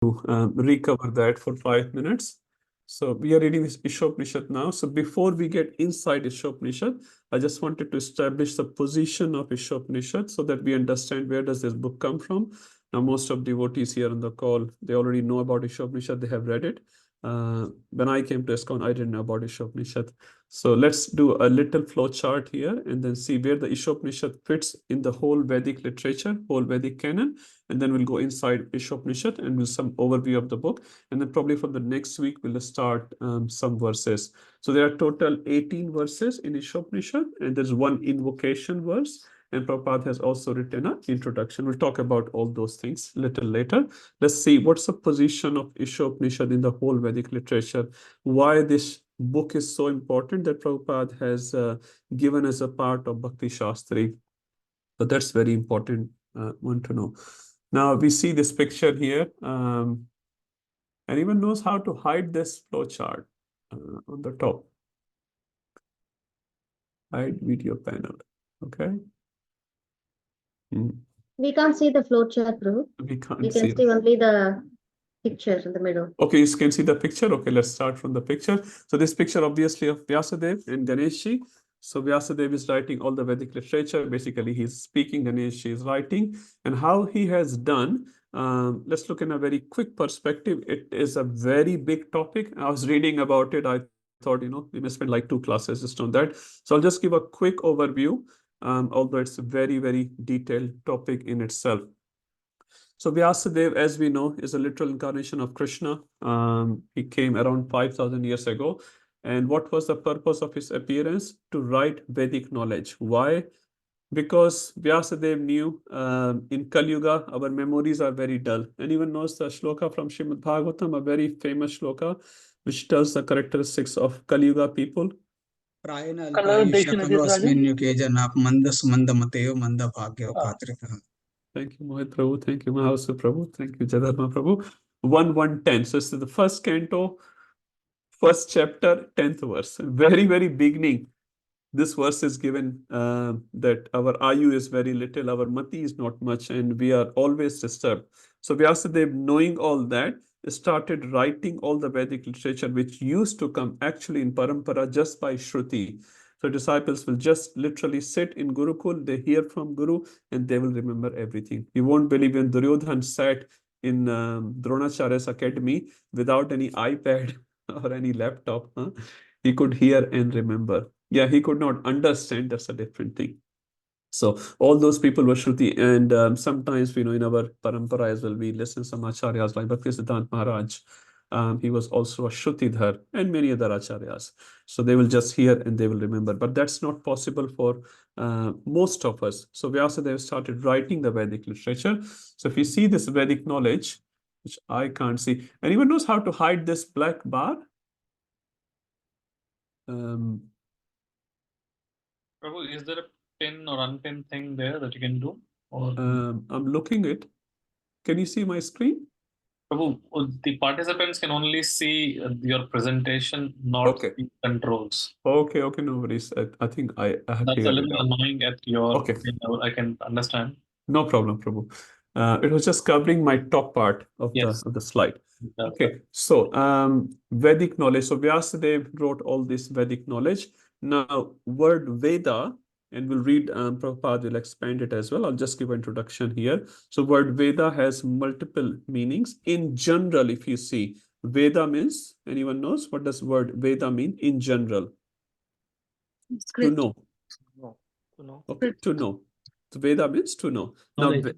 recover that for 5 minutes. So we are reading this Isopanishad now. So before we get inside Isopanishad, I just wanted to establish the position of Isopanishad so that we understand where does this book come from. Now, most of devotees here on the call, they already know about Isopanishad, they have read it. When I came to ISKCON, I didn't know about Isopanishad. So let's do a little flow chart here and then see where the Isopanishad fits in the whole Vedic literature, whole Vedic canon. And then we'll go inside Isopanishad and we'll some overview of the book. And then probably for the next week, we'll start some verses. So there are total 18 verses in Isopanishad, and there's one invocation verse. And Prabhupada has also written an introduction. We'll talk about all those things a little later. Let's see what's the position of Isopanishad in the whole Vedic literature, why this book is so important that Prabhupada has given as a part of Bhakti Shastri. So that's very important one to know. Now we see this picture here. Anyone knows how to hide this flow chart on the top? Hide video panel. Okay. We can't see the flow chart, Prabhu. We can't We see can see only the picture in the middle. Okay, you can see the picture. Okay, let's start from the picture. So this picture obviously of Vyasadeva and Ganeshji. So Vyasadeva is writing all the Vedic literature. Basically, he's speaking, Ganeshji is writing. And how he has done, let's look in a very quick perspective. It is a very big topic. I was reading about it. I thought, we may spend like 2 classes just on that. So I'll just give a quick overview, although it's a very, very detailed topic in itself. So Vyasadeva, as we know, is a literal incarnation of Krishna. He came around 5,000 years ago. And what was the purpose of his appearance? To write Vedic knowledge. Why? Because Vyasadeva knew in Kali Yuga, our memories are very dull. Anyone knows the shloka from Srimad Bhagavatam, a very famous shloka, which tells the characteristics of Kali Yuga people? Thank you, Mohit Prabhu. Thank you, Mahasu Prabhu. Thank you, Jadharma Prabhu. 1:1:10. So this is the first canto, first chapter, 10th verse. Very, very beginning. This verse is given that our Ayu is very little, our Mati is not much, and we are always disturbed. So Vyasadeva, knowing all that, started writing all the Vedic literature, which used to come actually in Parampara just by Shruti. So disciples will just literally sit in Gurukul, they hear from Guru, and they will remember everything. You won't believe when Duryodhan sat in Dronacharya's academy without any iPad or any laptop, he could hear and remember. Yeah, he could not understand, that's a different thing. So all those people were Shruti, and sometimes, in our parampara as well, we listen some acharyas like Bhaktisiddhanta Maharaj. He was also a Shrutidhar and many other acharyas. So they will just hear and they will remember. But that's not possible for most of us. So Vyasadeva started writing the Vedic literature. So if you see this Vedic knowledge, which I can't see, anyone knows how to hide this black bar? Prabhu, is there a pin or unpin thing there that you can do? Or I'm looking it. Can you see my screen? Prabhu, the participants can only see your presentation, not the controls. Okay, no worries. I think I have That's a figured little it out. annoying at your Okay. level. I can understand. No problem, Prabhu. It was just covering my top part of the slide. Okay, so Vedic knowledge. So Vyasadeva wrote all this Vedic knowledge. Now, word Veda, and we'll read, Prabhupada will expand it as well. I'll just give an introduction here. So word Veda has multiple meanings. In general, if you see, Veda means, anyone knows what does word Veda mean in general? To know. No, to know. Okay, to know. So Veda means to know. Knowledge. Now,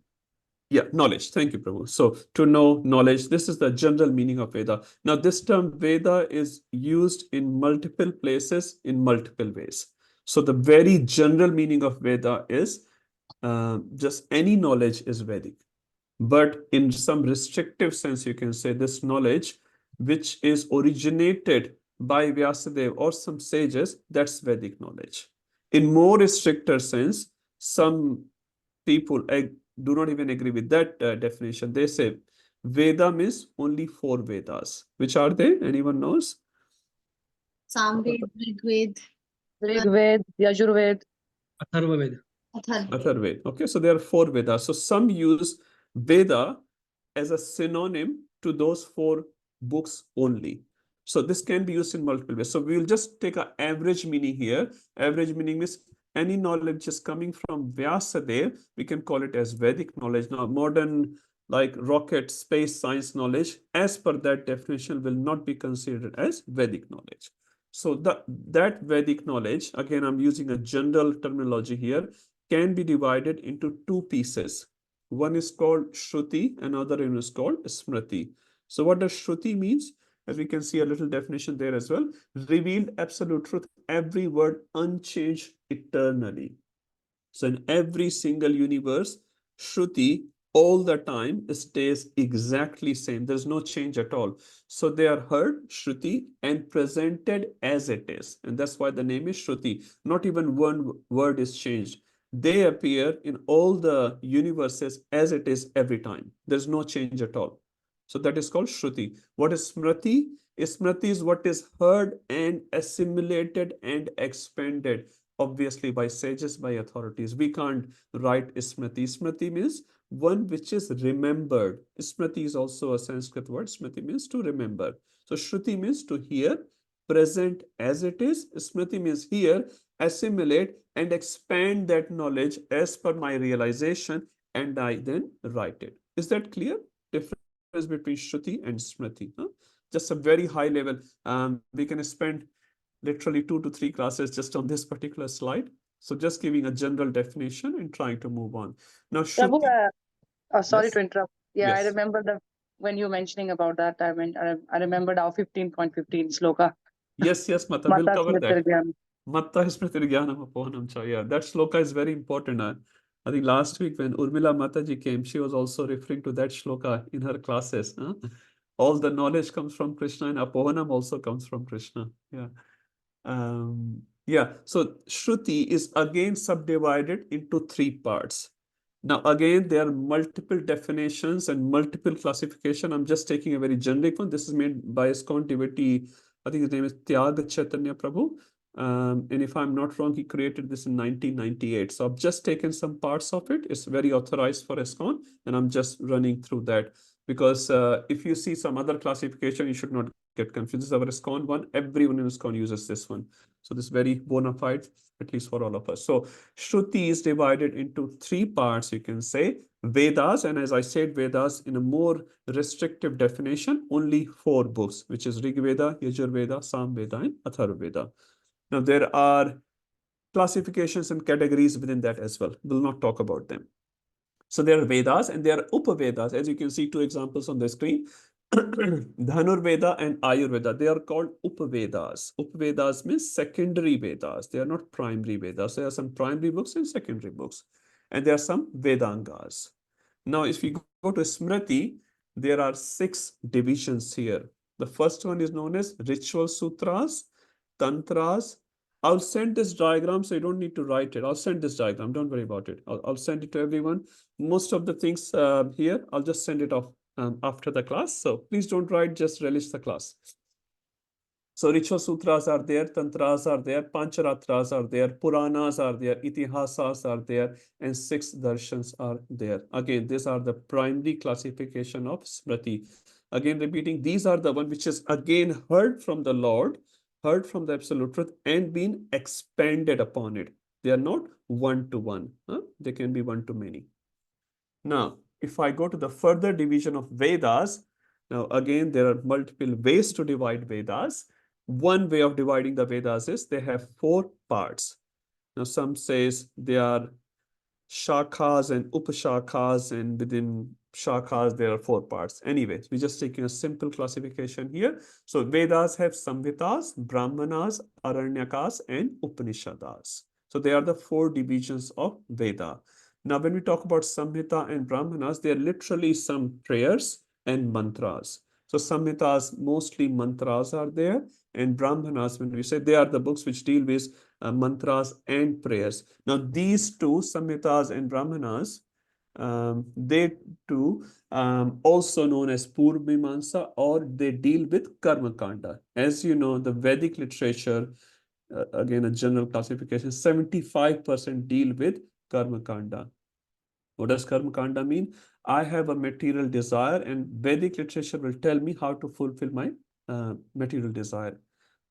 yeah, knowledge. Thank you, Prabhu. So to know, knowledge, this is the general meaning of Veda. Now, this term Veda is used in multiple places in multiple ways. So the very general meaning of Veda is just any knowledge is Vedic. But in some restrictive sense, you can say this knowledge, which is originated by Vyasadeva or some sages, that's Vedic knowledge. In more stricter sense, some people do not even agree with that definition. They say Veda means only 4 Vedas. Which are they? Anyone knows? Samved, Rigved, Yajurved, Atharvaved. Atharvaved. Okay, so there are 4 Vedas. So some use Veda as a synonym to those 4 books only. So this can be used in multiple ways. So we will just take an average meaning here. Average meaning means any knowledge is coming from Vyasadeva, we can call it as Vedic knowledge. Now, modern like rocket, space science knowledge, as per that definition, will not be considered as Vedic knowledge. So that Vedic knowledge, again, I'm using a general terminology here, can be divided into 2 pieces. One is called Shruti, another one is called Smriti. So what does Shruti means? As we can see a little definition there as well, revealed absolute truth, every word unchanged eternally. So in every single universe, Shruti all the time stays exactly same. There's no change at all. So they are heard, Shruti, and presented as it is. And that's why the name is Shruti. Not even one word is changed. They appear in all the universes as it is every time. There's no change at all. So that is called Shruti. What is Smriti? Smriti is what is heard and assimilated and expanded, obviously by sages, by authorities. We can't write Smriti. Smriti means one which is remembered. Smriti is also a Sanskrit word. Smriti means to remember. So Shruti means to hear, present as it is. Smriti means hear, assimilate, and expand that knowledge as per my realization, and I then write it. Is that clear? Difference between Shruti and Smriti. Huh? Just a very high level. We can spend literally 2 to 3 classes just on this particular slide. So just giving a general definition and trying to move on. Now, Prabhu, Shruti. sorry Yes. to interrupt. Yeah, I Yes. remember when you mentioning about that. I remembered our 15.15 sloka. Yes, Mata, we'll Mata cover that. Smritirgyan. Matta Smritirgyanam Apohanam Cha. Yeah, that sloka is very important. I think last week when Urmila Mataji came, she was also referring to that shloka in her classes. Huh? All the knowledge comes from Krishna, and Apohanam also comes from Krishna. Yeah. Yeah, so Shruti is again subdivided into 3 parts. Now, again, there are multiple definitions and multiple classification. I'm just taking a very generic one. This is made by ISKCON devotee. I think his name is Tyag Chaitanya Prabhu. And if I'm not wrong, he created this in 1998. So I've just taken some parts of it. It's very authorized for ISKCON, and I'm just running through that. Because if you see some other classification, you should not get confused. This is our ISKCON one. Everyone in ISKCON uses this one. So this is very bona fide, at least for all of us. So Shruti is divided into 3 parts, you can say. Vedas, and as I said, Vedas in a more restrictive definition, only 4 books, which is Rig Veda, Yajur Veda, Sam Veda, and Atharva Veda. Now there are classifications and categories within that as well. We'll not talk about them. So there are Vedas and there are Upavedas. As you can see 2 examples on the screen. Dhanurveda and Ayurveda, they are called Upavedas. Upavedas means secondary Vedas. They are not primary Vedas. There are some primary books and secondary books. And there are some Vedangas. Now, if we go to Smriti, there are 6 divisions here. The first one is known as Ritual Sutras, Tantras. I'll send this diagram, so you don't need to write it. I'll send this diagram. Don't worry about it. I'll send it to everyone. Most of the things here, I'll just send it off after the class. So please don't write, just relish the class. So Ritual Sutras are there, Tantras are there, Pancharatras are there, Puranas are there, Itihasas are there, and 6 Darshans are there. Again, these are the primary classification of Smriti. Again, repeating, these are the one which is again heard from the Lord, heard from the Absolute Truth, and been expanded upon it. They are not one-to-one. They can be one-to-many. Now, if I go to the further division of Vedas, now again, there are multiple ways to divide Vedas. One way of dividing the Vedas is they have 4 parts. Now, some says they are shakhas and upashakhas, and within shakhas, there are 4 parts. Anyways, we're just taking a simple classification here. So Vedas have Samhitas, Brahmanas, Aranyakas, and Upanishadas. So they are the 4 divisions of Veda. Now, when we talk about Samhita and Brahmanas, they are literally some prayers and mantras. So Samhitas, mostly mantras are there, and Brahmanas, when we say, they are the books which deal with mantras and prayers. Now, these 2, Samhitas and Brahmanas, they too also known as Purvamimamsa, or they deal with Karma Kanda. As you know, the Vedic literature, again, a general classification, 75% deal with Karma Kanda. What does Karma Kanda mean? I have a material desire, and Vedic literature will tell me how to fulfill my material desire.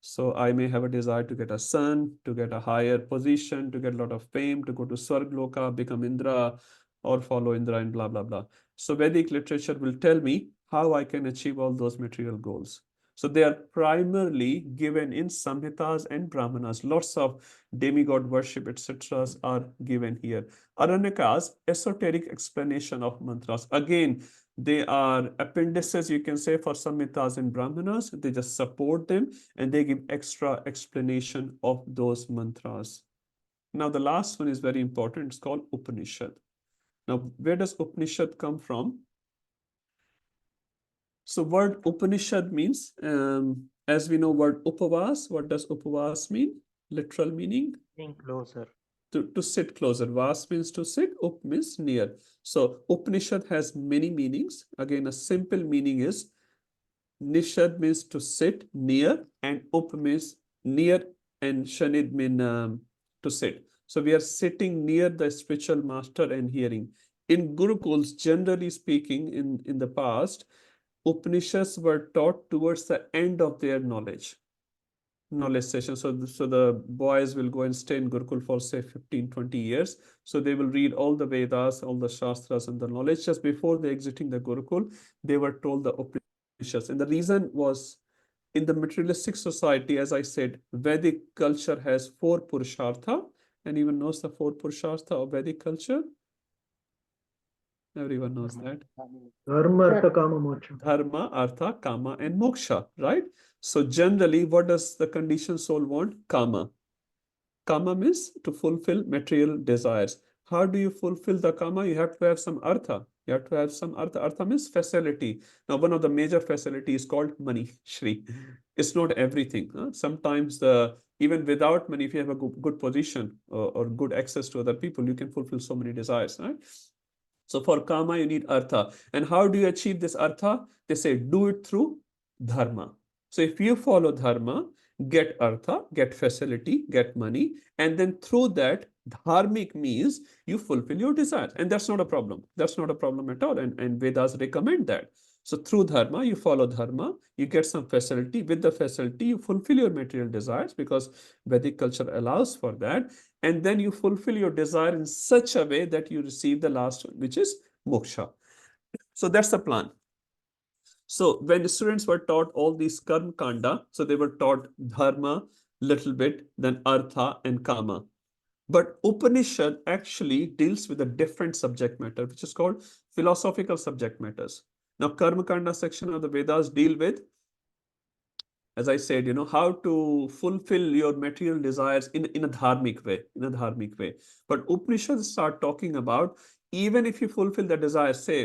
So I may have a desire to get a son, to get a higher position, to get a lot of fame, to go to Swargloka, become Indra, or follow Indra, and blah, blah, blah. So Vedic literature will tell me how I can achieve all those material goals. So they are primarily given in Samhitas and Brahmanas. Lots of demigod worship, etc. are given here. Aranyakas, esoteric explanation of mantras. Again, they are appendices, you can say, for Samhitas and Brahmanas. They just support them and they give extra explanation of those mantras. Now, the last one is very important. It's called Upanishad. Now, where does Upanishad come from? So word Upanishad means, as we know, word Upavas. What does Upavas mean? Literal meaning? Being closer. To sit closer. Vas means to sit, up means near. So Upanishad has many meanings. Again, a simple meaning is Nishad means to sit near, and Up means near, and Shanid mean to sit. So we are sitting near the spiritual master and hearing. In Gurukuls, generally speaking, in the past, Upanishads were taught towards the end of their knowledge session. So the boys will go and stay in Gurukul for say 15-20 years. So they will read all the Vedas, all the Shastras and the knowledge. Just before they exiting the Gurukul, they were told the Upanishads. And the reason was, in the materialistic society, as I said, Vedic culture has 4 Purushartha. Anyone knows the 4 Purushartha of Vedic culture? Everyone knows that. Dharma, Artha, Kama, Moksha. Dharma, Artha, Kama, and Moksha, right? So generally, what does the conditioned soul want? Kama. Kama means to fulfill material desires. How do you fulfill the Kama? You have to have some Artha. You have to have some Artha. Artha means facility. Now, one of the major facilities is called money, Shri. It's not everything. Sometimes even without money, if you have a good position or good access to other people, you can fulfill so many desires, right? So for Kama, you need Artha. And how do you achieve this Artha? They say, do it through Dharma. So if you follow Dharma, get Artha, get facility, get money, and then through that, Dharmic means you fulfill your desires. And that's not a problem. That's not a problem at all. And Vedas recommend that. So through Dharma, you follow Dharma, you get some facility. With the facility, you fulfill your material desires because Vedic culture allows for that. And then you fulfill your desire in such a way that you receive the last one, which is moksha. So that's the plan. So when the students were taught all these karma kanda, so they were taught dharma little bit, then artha and kama. But Upanishad actually deals with a different subject matter, which is called philosophical subject matters. Now, karma kanda section of the Vedas deal with, as I said, how to fulfill your material desires in a dharmic way, But Upanishads start talking about, even if you fulfill the desire, say,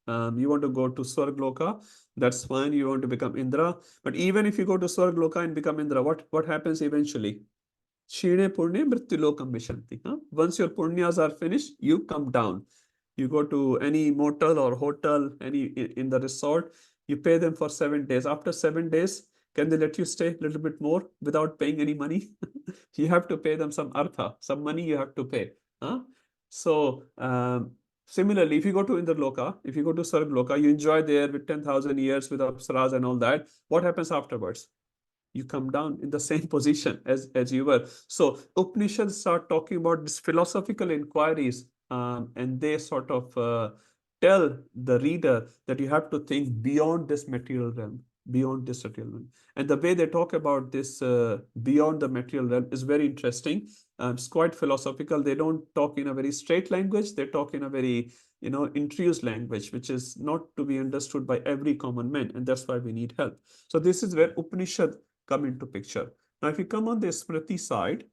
you want to go to Swargloka, that's fine, you want to become Indra. But even if you go to Swargloka and become Indra, what happens eventually? Shine Purne Mrityulokam Vishanti. Once your punyas are finished, you come down. You go to any motel or hotel, in the resort, you pay them for 7 days. After 7 days, can they let you stay a little bit more without paying any money? You have to pay them some artha, some money you have to pay. So similarly, if you go to Indraloka, if you go to Sarvloka, you enjoy there with 10,000 years with Apsaras and all that. What happens afterwards? You come down in the same position as you were. So Upanishads start talking about these philosophical inquiries, and they sort of tell the reader that you have to think beyond this material realm, beyond this material realm. And the way they talk about this beyond the material realm is very interesting. It's quite philosophical. They don't talk in a very straight language. They talk in a very, introduced language, which is not to be understood by every common man. And that's why we need help. So this is where Upanishad come into picture. Now, if you come on the Smriti side,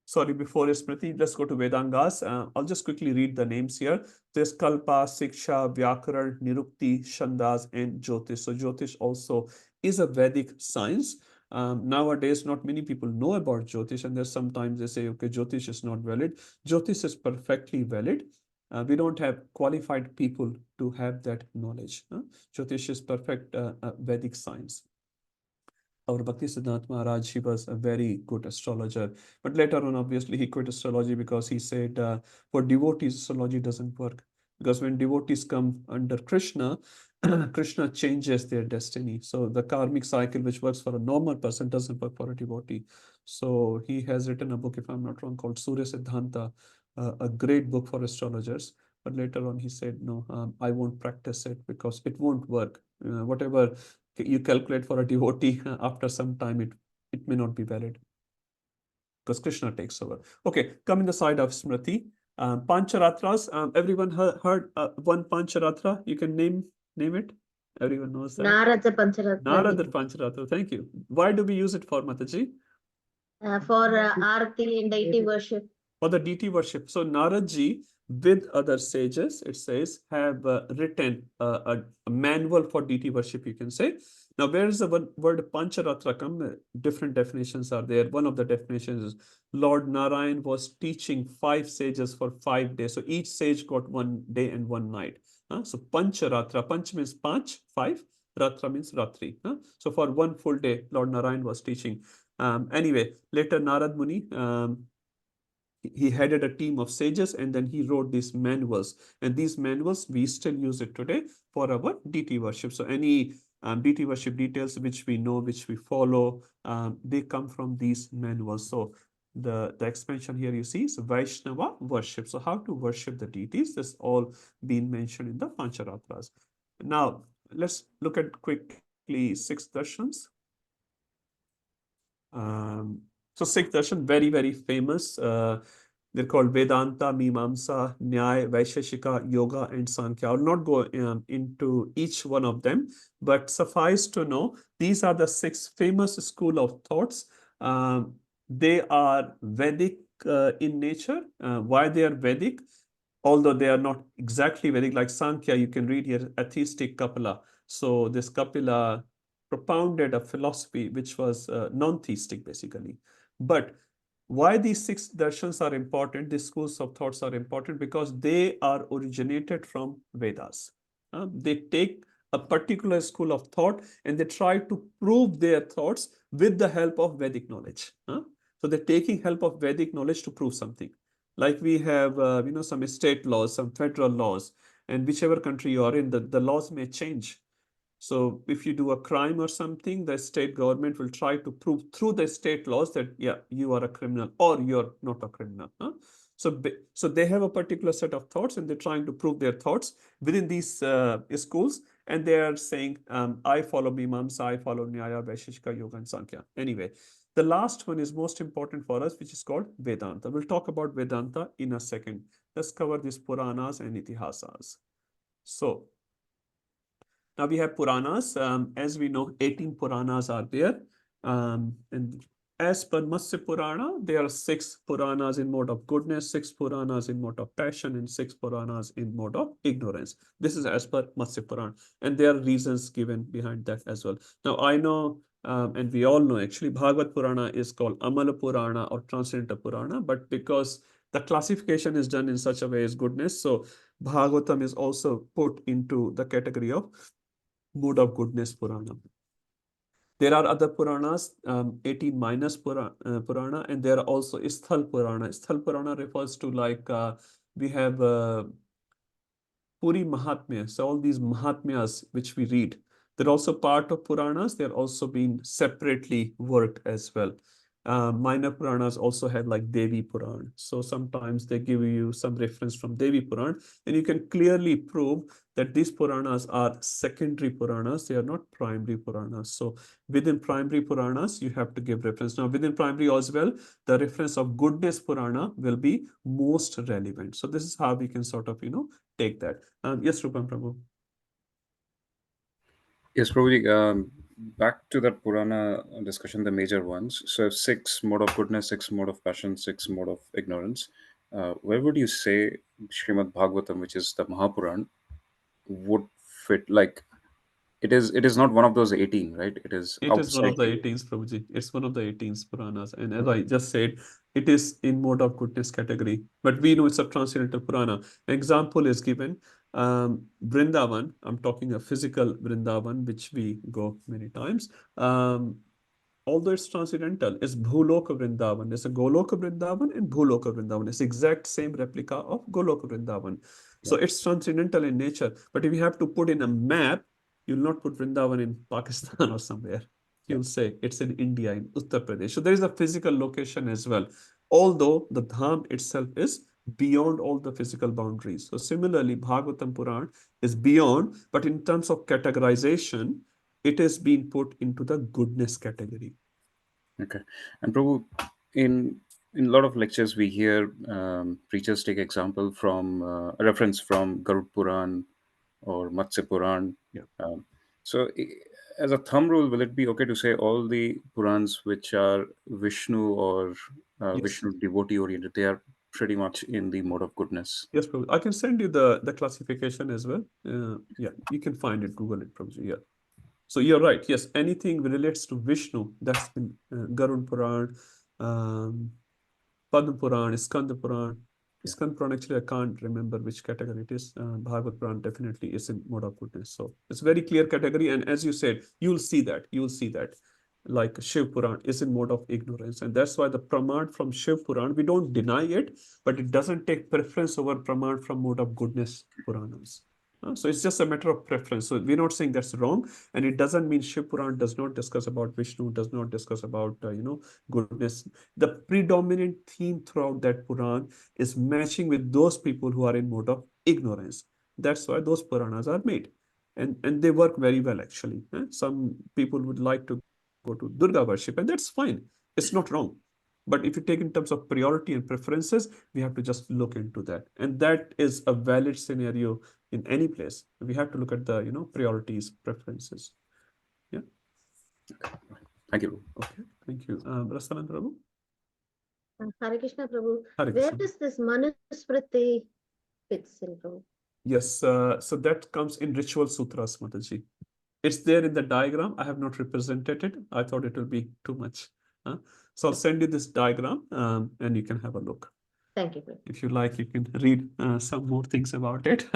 sorry, before Smriti, let's go to Vedangas. I'll just quickly read the names here. There's Kalpa, Siksha, Vyakaran, Nirukti, Shandas, and Jyotish. So Jyotish also is a Vedic science. Nowadays, not many people know about Jyotish, and there's sometimes they say, okay, Jyotish is not valid. Jyotish is perfectly valid. We don't have qualified people to have that knowledge. Jyotish is perfect Vedic science. Our Bhakti Siddhanta Maharaj, he was a very good astrologer. But later on, obviously, he quit astrology because he said, for devotees, astrology doesn't work. Because when devotees come under Krishna, Krishna changes their destiny. So the karmic cycle, which works for a normal person, doesn't work for a devotee. So he has written a book, if I'm not wrong, called Surya Siddhanta, a great book for astrologers. But later on, he said, no, I won't practice it because it won't work. Whatever you calculate for a devotee, after some time, it may not be valid because Krishna takes over. Okay, come in the side of Smriti. Pancharatras. Everyone heard one Pancharatra? You can name it. Everyone knows that. Narada Pancharatra. Narada Pancharatra. Thank you. Why do we use it for, Mataji? For Aarti and deity worship. For the deity worship. So Naradji, with other sages, it says, have written a manual for deity worship, you can say. Now, where is the word Pancharatra come? Different definitions are there. One of the definitions is Lord Narayan was teaching 5 sages for 5 days. So each sage got 1 day and 1 night. So Pancharatra, Panch means Panch, 5. Ratra means Ratri. So for 1 full day, Lord Narayan was teaching. Anyway, later Narad Muni, he headed a team of sages, and then he wrote these manuals. And these manuals, we still use it today for our deity worship. So any deity worship details which we know, which we follow, they come from these manuals. So the expansion here you see is Vaishnava worship. So how to worship the deities, this all been mentioned in the Pancharatras. Now, let's look at quickly 6 darshans. So 6 darshan, very, very famous. They're called Vedanta, Mimamsa, Nyaya, Vaisheshika, Yoga, and Sankhya. I will not go into each one of them, but suffice to know, these are the 6 famous school of thoughts. They are Vedic in nature. Why they are Vedic? Although they are not exactly Vedic, like Sankhya, you can read here, atheistic Kapila. So this Kapila propounded a philosophy which was non-theistic, basically. But why these 6 darshans are important, these schools of thoughts are important, because they are originated from Vedas. They take a particular school of thought and they try to prove their thoughts with the help of Vedic knowledge. So they're taking help of Vedic knowledge to prove something. Like we have, some state laws, some federal laws, and whichever country you are in, the laws may change. So if you do a crime or something, the state government will try to prove through the state laws that, yeah, you are a criminal or you're not a criminal. So they have a particular set of thoughts and they're trying to prove their thoughts within these schools. And they are saying, I follow Mimamsa, I follow Nyaya, Vaisheshika, Yoga, and Sankhya. Anyway, the last one is most important for us, which is called Vedanta. We'll talk about Vedanta in a second. Let's cover these Puranas and Itihasas. So now we have Puranas. As we know, 18 Puranas are there. And as per Matsya Purana, there are 6 Puranas in mode of goodness, 6 Puranas in mode of passion, and 6 Puranas in mode of ignorance. This is as per Matsya Purana. And there are reasons given behind that as well. Now, I know, and we all know, actually, Bhagavad Purana is called Amala Purana or Transcendental Purana, but because the classification is done in such a way as goodness, so Bhagavatam is also put into the category of mode of goodness Purana. There are other Puranas, 18 minus Purana, and there are also Sthal Purana. Sthal Purana refers to like, we have Puri Mahatmya. So all these Mahatmyas which we read, they're also part of Puranas. They're also being separately worked as well. Minor Puranas also have like Devi Puran. So sometimes they give you some reference from Devi Puran, and you can clearly prove that these Puranas are secondary Puranas. They are not primary Puranas. So within primary Puranas, you have to give reference. Now within primary as well, the reference of goodness Purana will be most relevant. So this is how we can sort of, take that. Yes, Rupam Prabhu. Yes, Prabhuji, back to that Purana discussion, the major ones. So 6 mode of goodness, 6 mode of passion, 6 mode of ignorance. Where would you say Srimad Bhagavatam, which is the Mahapuran, would fit? Like, it is not one of those 18, right? It is one of outside. the 18s, Prabhuji. It's one of the 18s Puranas. And as I just said, it is in mode of goodness category. But we know it's a transcendental Purana. Example is given. Vrindavan, I'm talking a physical Vrindavan, which we go many times. Although it's transcendental, it's Bhuloka Vrindavan. It's a Goloka Vrindavan and Bhuloka Vrindavan. It's exact same replica of Goloka Vrindavan. So it's transcendental in nature. But if you have to put in a map, you'll not put Vrindavan in Pakistan or somewhere. You'll say it's in India, in Uttar Pradesh. So there is a physical location as well, although the dham itself is beyond all the physical boundaries. So similarly, Bhagavatam Puran is beyond, but in terms of categorization, it is being put into the goodness category. Okay. And Prabhu, in a lot of lectures, we hear preachers take example from a reference from Garud Puran or Matsya Puran. Yeah. So, as a thumb rule, will it be okay to say all the Purans which are Vishnu or Yes. Vishnu devotee oriented, they are pretty much in the mode of goodness? Yes, Prabhu. I can send you the classification as well. Yeah, you can find it, Google it, Prabhuji. Yeah. So you're right. Yes, anything relates to Vishnu, that's in Garud Puran, Padma Puran, Skanda Puran. Yeah. Skanda Puran, actually, I can't remember which category it is. Bhagavad Puran definitely is in mode of goodness. So it's very clear category. And as you said, you'll see that. You'll see that. Like Shiv Puran is in mode of ignorance. And that's why the Praman from Shiv Puran, we don't deny it, but it doesn't take preference over Praman from mode of goodness Puranas. So it's just a matter of preference. So we're not saying that's wrong. And it doesn't mean Shiv Puran does not discuss about Vishnu, does not discuss about, goodness. The predominant theme throughout that Puran is matching with those people who are in mode of ignorance. That's why those Puranas are made. And they work very well, actually. Some people would like to go to Durga worship, and that's fine. It's not wrong. But if you take in terms of priority and preferences, we have to just look into that. And that is a valid scenario in any place. We have to look at the, priorities, preferences. Yeah. Thank you. Okay. Thank you. Rasanan Prabhu? Hare Krishna Prabhu. Hare Where Krishna. does this Manusmriti fits in, Prabhu? Yes, so that comes in Ritual Sutras, Mataji. It's there in the diagram. I have not represented it. I thought it will be too much. So I'll send you this diagram and you can have a look. Thank you, Prabhu. If you like, you can read some more things about it.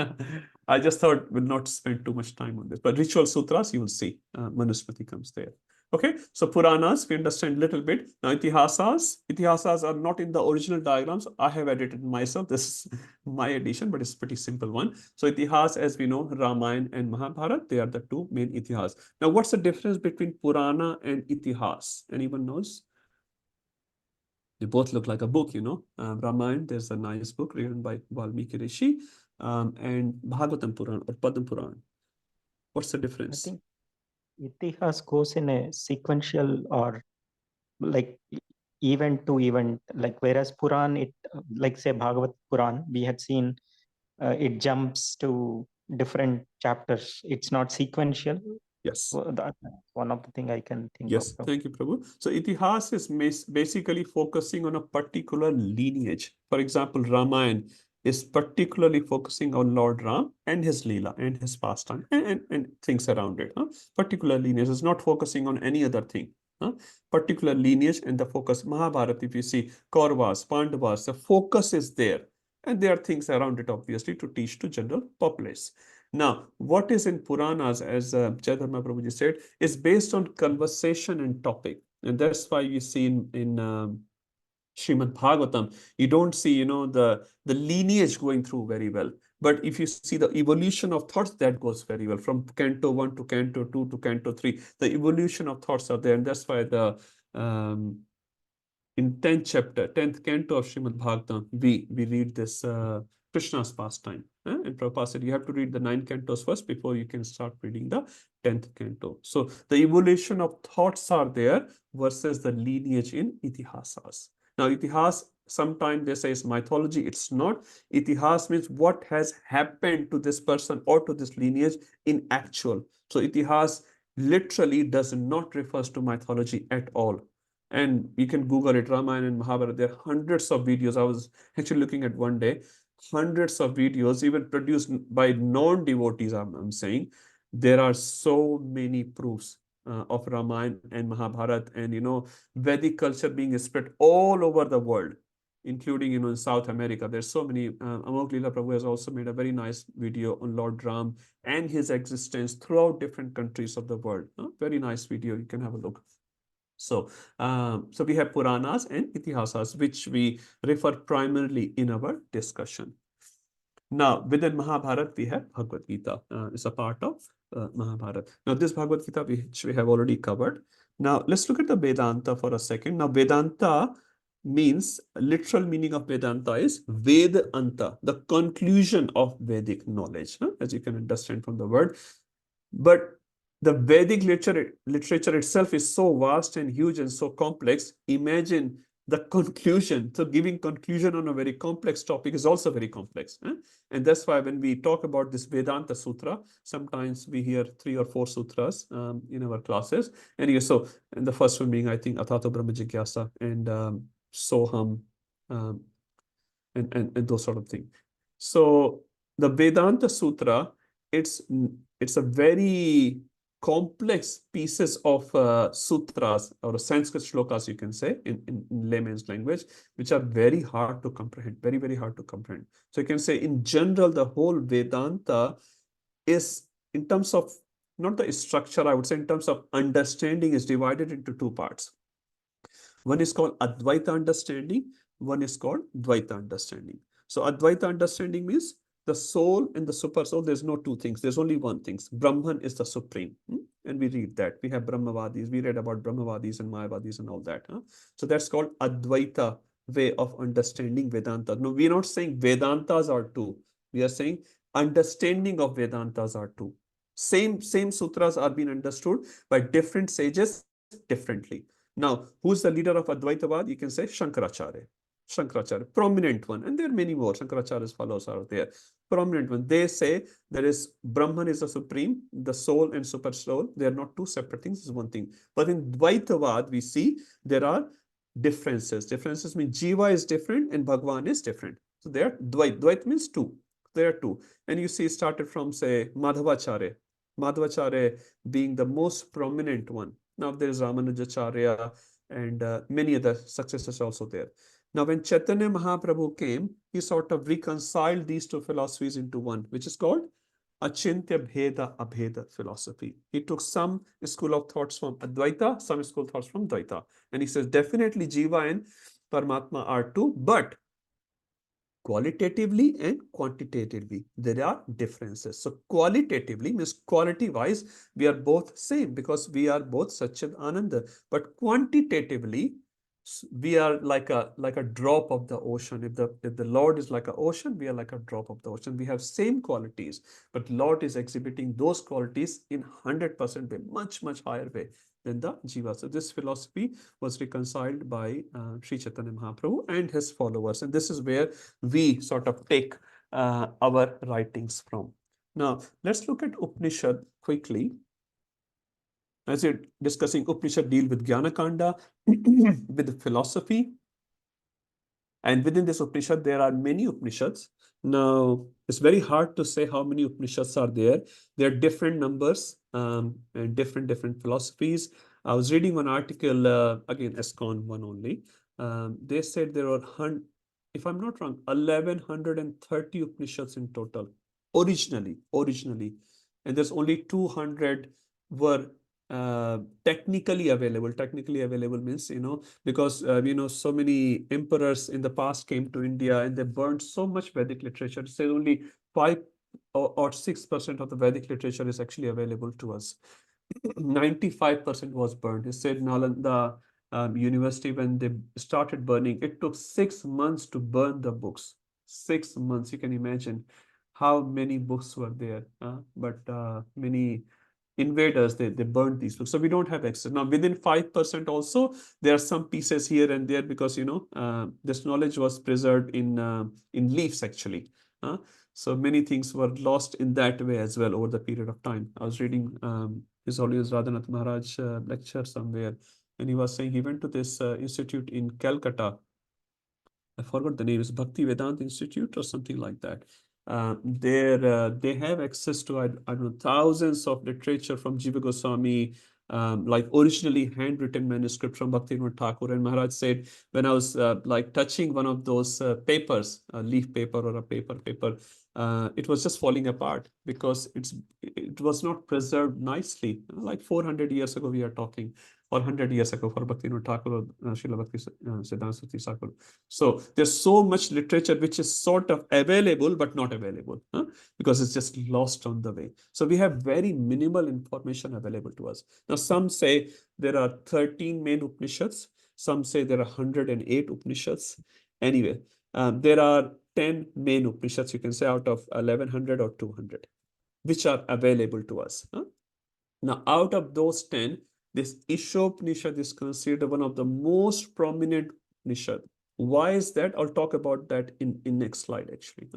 I just thought we'll not spend too much time on this. But Ritual Sutras, you will see Manusmriti comes there. Okay, so Puranas, we understand a little bit. Now, Itihasas are not in the original diagrams. I have edited myself. This is my edition, but it's a pretty simple one. So Itihas, as we know, Ramayana and Mahabharata, they are the two main Itihas. Now, what's the difference between Purana and Itihas? Anyone knows? They both look like a book, Ramayana, there's a nice book written by Valmiki Rishi, and Bhagavatam Puran or Padma Puran. What's the difference? I think Itihas goes in a sequential or like event to event, like whereas Puran, it like say Bhagavat Puran, we had seen it jumps to different chapters. It's not sequential. Yes. So that's one of the things I can think Yes, of. thank you, Prabhu. So Itihas is basically focusing on a particular lineage. For example, Ramayana is particularly focusing on Lord Ram and his Leela and his pastime and things around it. Particular lineage is not focusing on any other thing. Particular lineage and the focus. Mahabharata, if you see Kauravas, Pandavas, the focus is there. And there are things around it, obviously, to teach to general populace. Now, what is in Puranas, as Chaitanya Prabhuji said, is based on conversation and topic. And that's why you see in Srimad Bhagavatam, you don't see, the lineage going through very well. But if you see the evolution of thoughts, that goes very well. From Canto 1 to Canto 2 to Canto 3, the evolution of thoughts are there. And that's why in 10th chapter, 10th canto of Srimad Bhagavatam, we read this Krishna's pastime. And Prabhupada said you have to read the 9 cantos first before you can start reading the 10th canto. So the evolution of thoughts are there versus the lineage in Itihasas. Now, Itihas, sometimes they say it's mythology. It's not. Itihas means what has happened to this person or to this lineage in actual. So Itihas literally does not refers to mythology at all. And you can Google it, Ramayana and Mahabharata. There are hundreds of videos. I was actually looking at one day, hundreds of videos, even produced by non-devotees, I'm saying. There are so many proofs of Ramayana and Mahabharata and, Vedic culture being spread all over the world, including, in South America. There's so many. Amok Leela Prabhu has also made a very nice video on Lord Ram and his existence throughout different countries of the world. Very nice video. You can have a look. So we have Puranas and Itihasas, which we refer primarily in our discussion. Now, within Mahabharata, we have Bhagavad Gita. It's a part of Mahabharata. Now, this Bhagavad Gita, which we have already covered. Now, let's look at the Vedanta for a second. Now, Vedanta means, literal meaning of Vedanta is Vedanta, the conclusion of Vedic knowledge, as you can understand from the word. But the Vedic literature itself is so vast and huge and so complex. Imagine the conclusion. So giving conclusion on a very complex topic is also very complex. And that's why when we talk about this Vedanta Sutra, sometimes we hear 3 or 4 sutras in our classes. Anyway, so and the first one being, I think, Atato Brahma Jigyasa and Soham and those sort of things. So the Vedanta Sutra, it's a very complex pieces of sutras or Sanskrit shlokas, you can say, in layman's language, which are very hard to comprehend, very, very hard to comprehend. So you can say in general, the whole Vedanta is, in terms of, not the structure, I would say in terms of understanding, is divided into 2 parts. One is called Advaita understanding, one is called Dvaita understanding. So Advaita understanding means the soul and the super soul, there's no 2 things, there's only one thing. Brahman is the supreme. And we read that. We have Brahmavadis, we read about Brahmavadis and Mayavadis and all that. So that's called Advaita way of understanding Vedanta. No, we're not saying Vedantas are 2. We are saying understanding of Vedantas are 2. Same sutras are being understood by different sages differently. Now, who's the leader of Advaitavad? You can say Shankaracharya. Shankaracharya, prominent one, and there are many more. Shankaracharya's followers are there. Prominent one. They say there is Brahman is the supreme, the soul and super soul. They are not 2 separate things, it's one thing. But in Dvaitavad, we see there are differences. Differences mean Jiva is different and Bhagwan is different. So there, Dvait means 2. There are 2. And you see, started from, say, Madhavacharya. Madhavacharya being the most prominent one. Now there is Ramanujacharya and many other successors also there. Now when Chaitanya Mahaprabhu came, he sort of reconciled these 2 philosophies into one, which is called Achintya Bheda Abheda philosophy. He took some school of thoughts from Advaita, some school of thoughts from Dvaita. And he says definitely Jiva and Paramatma are 2, but qualitatively and quantitatively, there are differences. So qualitatively means quality wise, we are both same because we are both Satchid Ananda. But quantitatively, we are like a drop of the ocean. If the Lord is like an ocean, we are like a drop of the ocean. We have same qualities, but Lord is exhibiting those qualities in 100% way, much higher way than the Jiva. So this philosophy was reconciled by Sri Chaitanya Mahaprabhu and his followers. And this is where we sort of take our writings from. Now, let's look at Upanishad quickly. As you're discussing, Upanishad deal with Jnana Kanda, with philosophy. And within this Upanishad, there are many Upanishads. Now, it's very hard to say how many Upanishads are there. There are different numbers and different philosophies. I was reading one article, again, ESCON one only. They said there are, if I'm not wrong, 1130 Upanishads in total, originally. And there's only 200 were technically available. Technically available means, because, so many emperors in the past came to India and they burned so much Vedic literature. Say only 5 or 6% of the Vedic literature is actually available to us. 95% was burned. He said Nalanda University, when they started burning, it took 6 months to burn the books. 6 months. You can imagine how many books were there. But many invaders, they burned these books. So we don't have access. Now within 5% also, there are some pieces here and there because, this knowledge was preserved in leaves actually. So many things were lost in that way as well over the period of time. I was reading His Holiness Radhanath Maharaj lecture somewhere, and he was saying he went to this institute in Calcutta. I forgot the name. It's Bhakti Vedanta Institute or something like that. There they have access to I don't know, thousands of literature from Jiva Goswami, like originally handwritten manuscript from Bhaktivinoda Thakur. And Maharaj said, when I was like touching one of those papers, a leaf paper or a paper, it was just falling apart because it was not preserved nicely. Like 400 years ago, we are talking, or 100 years ago for Bhaktivinoda Thakur or Srila Bhakti Siddhanta Saraswati Thakur. So there's so much literature which is sort of available but not available, because it's just lost on the way. So we have very minimal information available to us. Now, some say there are 13 main Upanishads. Some say there are 108 Upanishads. Anyway, there are 10 main Upanishads, you can say, out of 1100 or 200, which are available to us. Now, out of those 10, this Isopanishad is considered one of the most prominent Upanishad. Why is that? I'll talk about that in next slide, actually.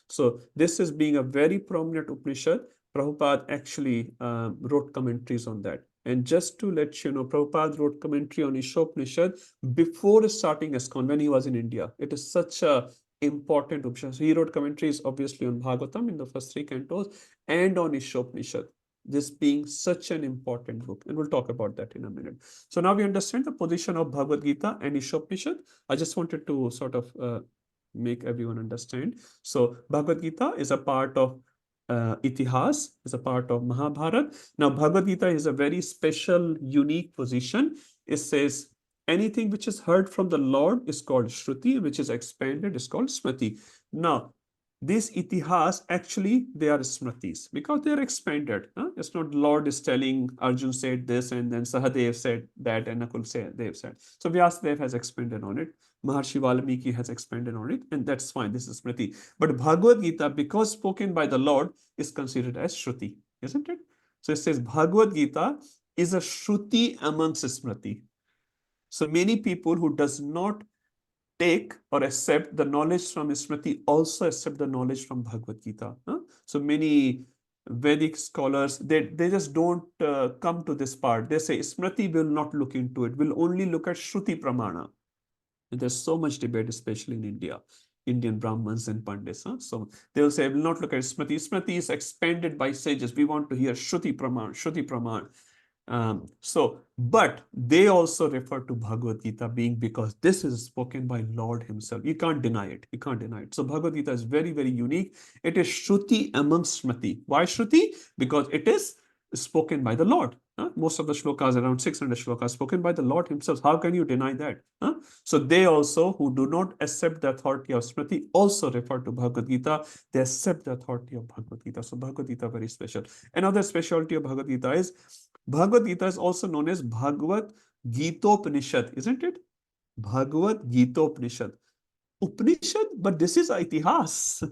So this is being a very prominent Upanishad. Prabhupada actually wrote commentaries on that. And just to let you know, Prabhupada wrote commentary on Isopanishad before starting ISKCON when he was in India. It is such a important Upanishad. So he wrote commentaries obviously on Bhagavatam in the first 3 cantos and on Isopanishad, this being such an important book. And we'll talk about that in a minute. So now we understand the position of Bhagavad Gita and Isopanishad. I just wanted to sort of make everyone understand. So Bhagavad Gita is a part of Itihas, is a part of Mahabharata. Now Bhagavad Gita is a very special, unique position. It says anything which is heard from the Lord is called Shruti, which is expanded is called Smriti. Now, these itihas, actually, they are smritis because they are expanded. It's not Lord is telling Arjun said this and then Sahadev said that and Nakul said Dev said. So Vyasadeva has expanded on it. Maharshi Valmiki has expanded on it, and that's fine. This is Smriti. But Bhagavad Gita, because spoken by the Lord, is considered as Shruti, isn't it? So it says Bhagavad Gita is a Shruti amongst Smriti. So many people who does not take or accept the knowledge from Smriti also accept the knowledge from Bhagavad Gita. So many Vedic scholars, they just don't come to this part. They say Smriti will not look into it, will only look at Shruti Pramana. And there's so much debate, especially in India, Indian Brahmins and Pandits. So they will say, I will not look at Smriti. Smriti is expanded by sages. We want to hear Shruti Praman, Shruti Praman. But they also refer to Bhagavad Gita being because this is spoken by Lord himself. You can't deny it. You can't deny it. So Bhagavad Gita is very, very unique. It is Shruti amongst Smriti. Why Shruti? Because it is spoken by the Lord. Most of the shlokas, around 600 shlokas, spoken by the Lord himself. How can you deny that? So they also, who do not accept the authority of Smriti, also refer to Bhagavad Gita. They accept the authority of Bhagavad Gita. So Bhagavad Gita very special. Another specialty of Bhagavad Gita is Bhagavad Gita is also known as Bhagavad Gitopanishad, isn't it? Bhagavad Gitopanishad. Upanishad, but this is Itihas.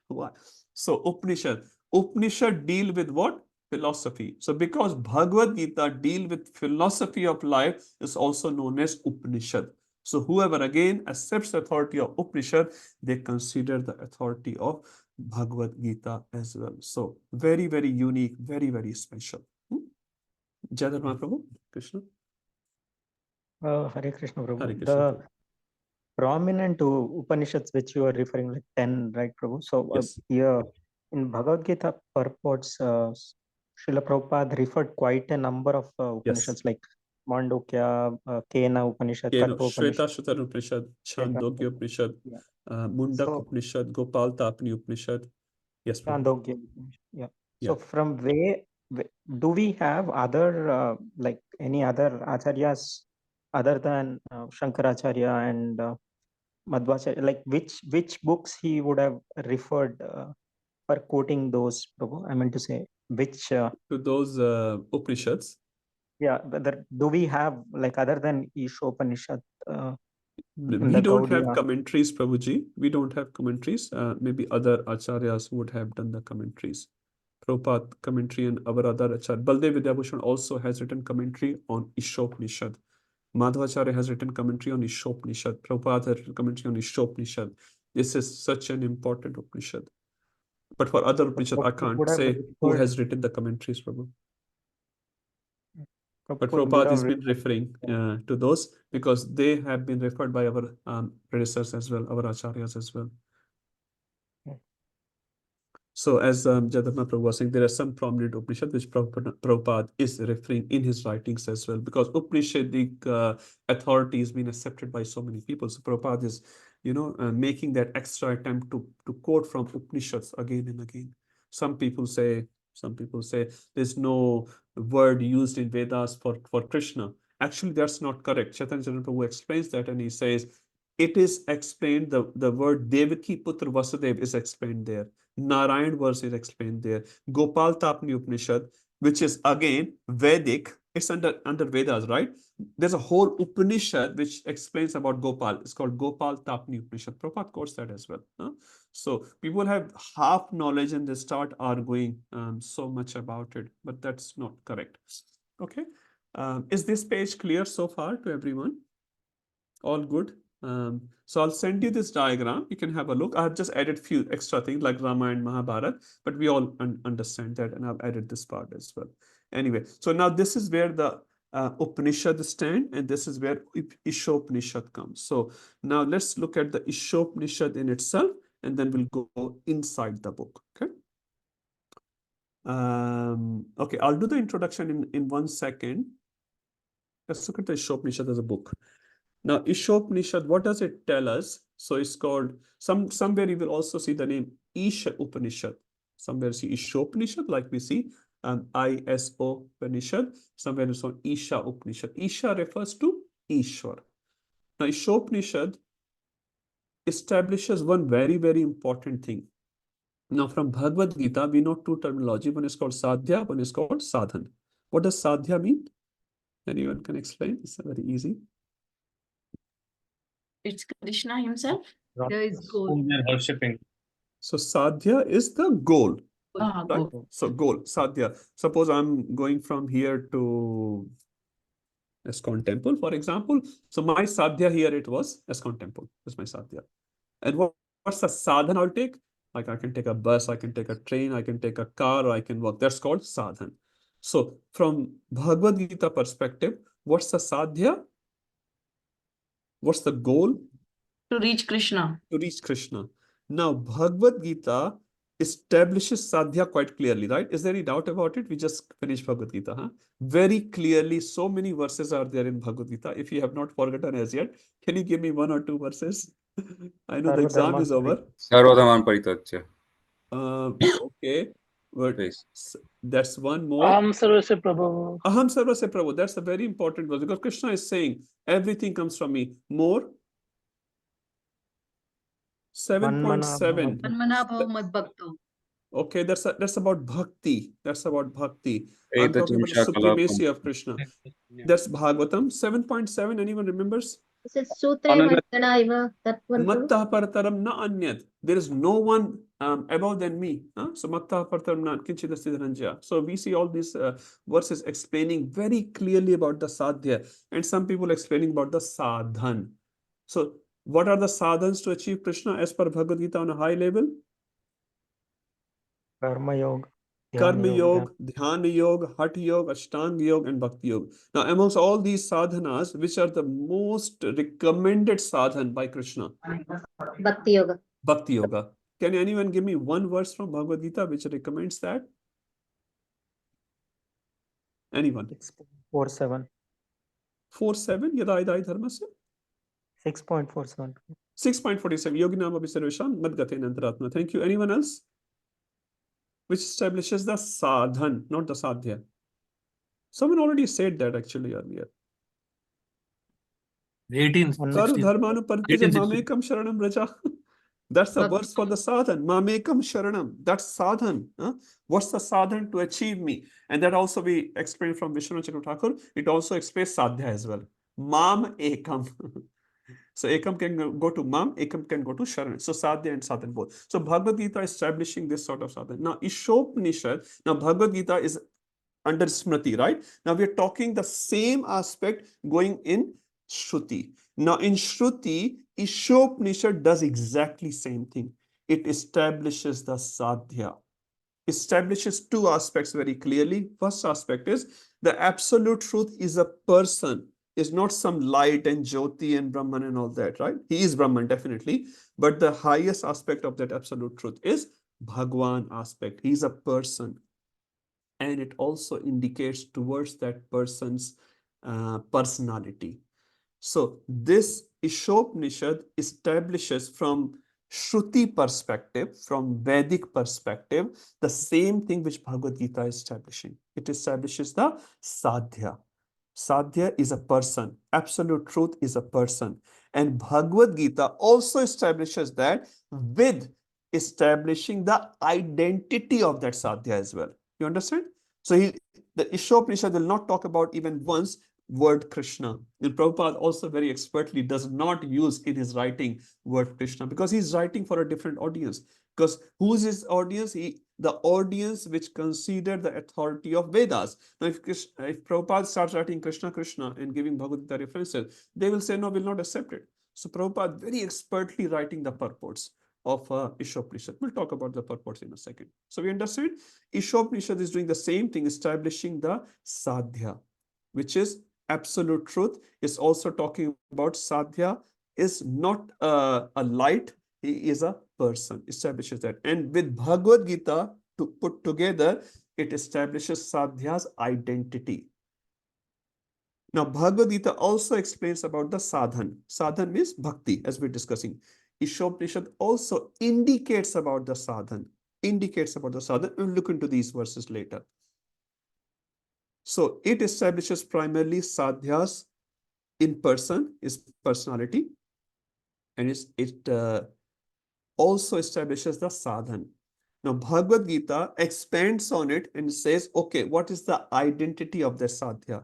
Why? So Upanishad deal with what? Philosophy. So because Bhagavad Gita deal with philosophy of life is also known as Upanishad. So whoever again accepts the authority of Upanishad, they consider the authority of Bhagavad Gita as well. So very, very unique, very, very special. Jai Prabhu, Krishna. Hare Krishna, Prabhu. Hare Krishna. The prominent Upanishads which you are referring, like 10, right, Prabhu? So Yes. here in Bhagavad Gita purports, Srila Prabhupada referred quite a number of Upanishads like Mandukya, Kena Upanishad, Katha Shweta Upanishad, Shrutar Upanishad, Chandogya Upanishad, yeah. Mundak So, Upanishad, Gopal Tapani Upanishad. Yes, Prabhu. Chandogya, yeah. So Yeah. from where do we have other like any other acharyas other than Shankaracharya and Madhvacharya? Like which books he would have referred for quoting those, Prabhu? I meant to say which. To those Upanishads. Yeah, do we have like other than Ishopanishad? We don't have commentaries, Prabhuji. We don't have commentaries. Maybe other acharyas would have done the commentaries. Prabhupada commentary and our other acharya. Baldev Vidyabhushan also has written commentary on Ishopanishad. Madhvacharya has written commentary on Ishopanishad. Prabhupada has written commentary on Ishopanishad. This is such an important Upanishad. But for other Upanishad, I can't say who has written the commentaries, Prabhu. But Prabhupada has been referring to those because they have been referred by our predecessors as well, our acharyas as well. So as Jadharma Prabhu was saying, there are some prominent Upanishad which Prabhupada is referring in his writings as well, because Upanishadic authority has been accepted by so many people. So Prabhupada is, making that extra attempt to quote from Upanishads again and again. Some people say there's no word used in Vedas for Krishna. Actually, that's not correct. Chaitanya Prabhu explains that, and he says it is explained, the word Devaki Putra Vasudev is explained there. Narayan verse is explained there. Gopal Tapni Upanishad, which is again Vedic, it's under Vedas, right? There's a whole Upanishad which explains about Gopal. It's called Gopal Tapni Upanishad. Prabhupada quotes that as well. So people have half knowledge and they start arguing so much about it, but that's not correct. Okay. Is this page clear so far to everyone? All good? So I'll send you this diagram. You can have a look. I have just added few extra things like Rama and Mahabharata, but we all understand that, and I've added this part as well. Anyway, so now this is where the Upanishad stand, and this is where Isopanishad comes. So now let's look at the Isopanishad in itself, and then we'll go inside the book. Okay. Okay, I'll do the introduction in 1 second. Let's look at the Isopanishad as a book. Now, Isopanishad, what does it tell us? So it's called, somewhere you will also see the name Isha Upanishad. Somewhere you see Isopanishad, like we see ISO Upanishad. Somewhere it's on Isha Upanishad. Isha refers to Ishwar. Now, Isopanishad establishes one very, very important thing. Now, from Bhagavad Gita, we know two terminology. One is called Sadhya, one is called Sadhan. What does Sadhya mean? Anyone can explain? It's very easy. It's Krishna himself. There is goal. Whom we are worshipping. So Sadhya is the goal. Ah, Right? goal. So goal, Sadhya. Suppose I'm going from here to ISKCON temple, for example. So my Sadhya here, it was ISKCON temple. That's my Sadhya. And what's the sadhan I'll take? Like I can take a bus, I can take a train, I can take a car, or I can walk. That's called sadhan. So from Bhagavad Gita perspective, what's the Sadhya? What's the goal? To reach Krishna. To reach Krishna. Now, Bhagavad Gita establishes Sadhya quite clearly, right? Is there any doubt about it? We just finished Bhagavad Gita, huh? Very clearly, so many verses are there in Bhagavad Gita. If you have not forgotten as yet, can you give me 1 or 2 verses? I know the exam is over. Sarvadhaman Paritatya. Okay, but Please. that's one more. Aham Sarvasya Prabhu. Aham Sarvasya Prabhu. That's a very important verse because Krishna is saying everything comes from me. More. 7.7. Manmanabhava Madbhakto. Okay, that's about bhakti. That's about bhakti. I'm Etatim talking about the Shakala supremacy of Krishna. That's Bhagavatam. 7.7. Anyone remembers? Is it Sutre Vandana Iva? That one too? Mattah parataram na anyat. There is no one above than me. So mattah parataram na kinchidasya dhananjaya. So we see all these verses explaining very clearly about the sadhya, and some people explaining about the sadhan. So what are the sadhans to achieve Krishna as per Bhagavad Gita on a high level? Karma Yoga. Karma Yoga, Dhyana Yoga, Hatha Yoga, Ashtanga Yoga, and Bhakti Yoga. Now, amongst all these sadhanas, which are the most recommended sadhan by Krishna? Bhakti Yoga. Bhakti Yoga. Can anyone give me one verse from Bhagavad Gita which recommends that? Anyone? 6.47. 4.7? Yada idai dharmasya? 6.47. 6.47. Yoginam abhisarvesham madgate nantaratma. Thank you. Anyone else? Which establishes the sadhan, not the sadhya. Someone already said that actually earlier. 18. Karu dharmanu partija mamekam sharanam raja. That's the verse for the sadhan. Mamekam sharanam. That's sadhan. What's the sadhan to achieve me? And that also we explained from Vishnu Chakra Thakur. It also explains sadhya as well. Mam ekam. So ekam can go to mam, ekam can go to sharan. So sadhya and sadhan both. So Bhagavad Gita is establishing this sort of sadhan. Now Isopanishad, now Bhagavad Gita is under Smriti, right? Now we are talking the same aspect going in Shruti. Now in Shruti, Isopanishad does exactly same thing. It establishes the sadhya. Establishes two aspects very clearly. First aspect is the absolute truth is a person, is not some light and Jyoti and Brahman and all that, right? He is Brahman, definitely. But the highest aspect of that absolute truth is Bhagwan aspect. He's a person. And it also indicates towards that person's personality. So this Isopanishad establishes from Shruti perspective, from Vedic perspective, the same thing which Bhagavad Gita is establishing. It establishes the Sadhya. Sadhya is a person. Absolute truth is a person. And Bhagavad Gita also establishes that with establishing the identity of that Sadhya as well. You understand? So the Isopanishad will not talk about even once word Krishna. And Prabhupada also very expertly does not use in his writing word Krishna because he's writing for a different audience. Because who's his audience? The audience which consider the authority of Vedas. Now, if Prabhupada starts writing Krishna Krishna and giving Bhagavad Gita references, they will say, no, we'll not accept it. So Prabhupada very expertly writing the purports of Isopanishad. We'll talk about the purports in a second. So we understand Isopanishad is doing the same thing, establishing the Sadhya, which is absolute truth. Is also talking about Sadhya is not a light, he is a person, establishes that. And with Bhagavad Gita to put together, it establishes Sadhya's identity. Now, Bhagavad Gita also explains about the sadhan. Sadhan means bhakti, as we're discussing. Isopanishad also indicates about the sadhan. We'll look into these verses later. So it establishes primarily sadhyas in person, is personality, and it also establishes the sadhan. Now, Bhagavad Gita expands on it and says, okay, what is the identity of the sadhya?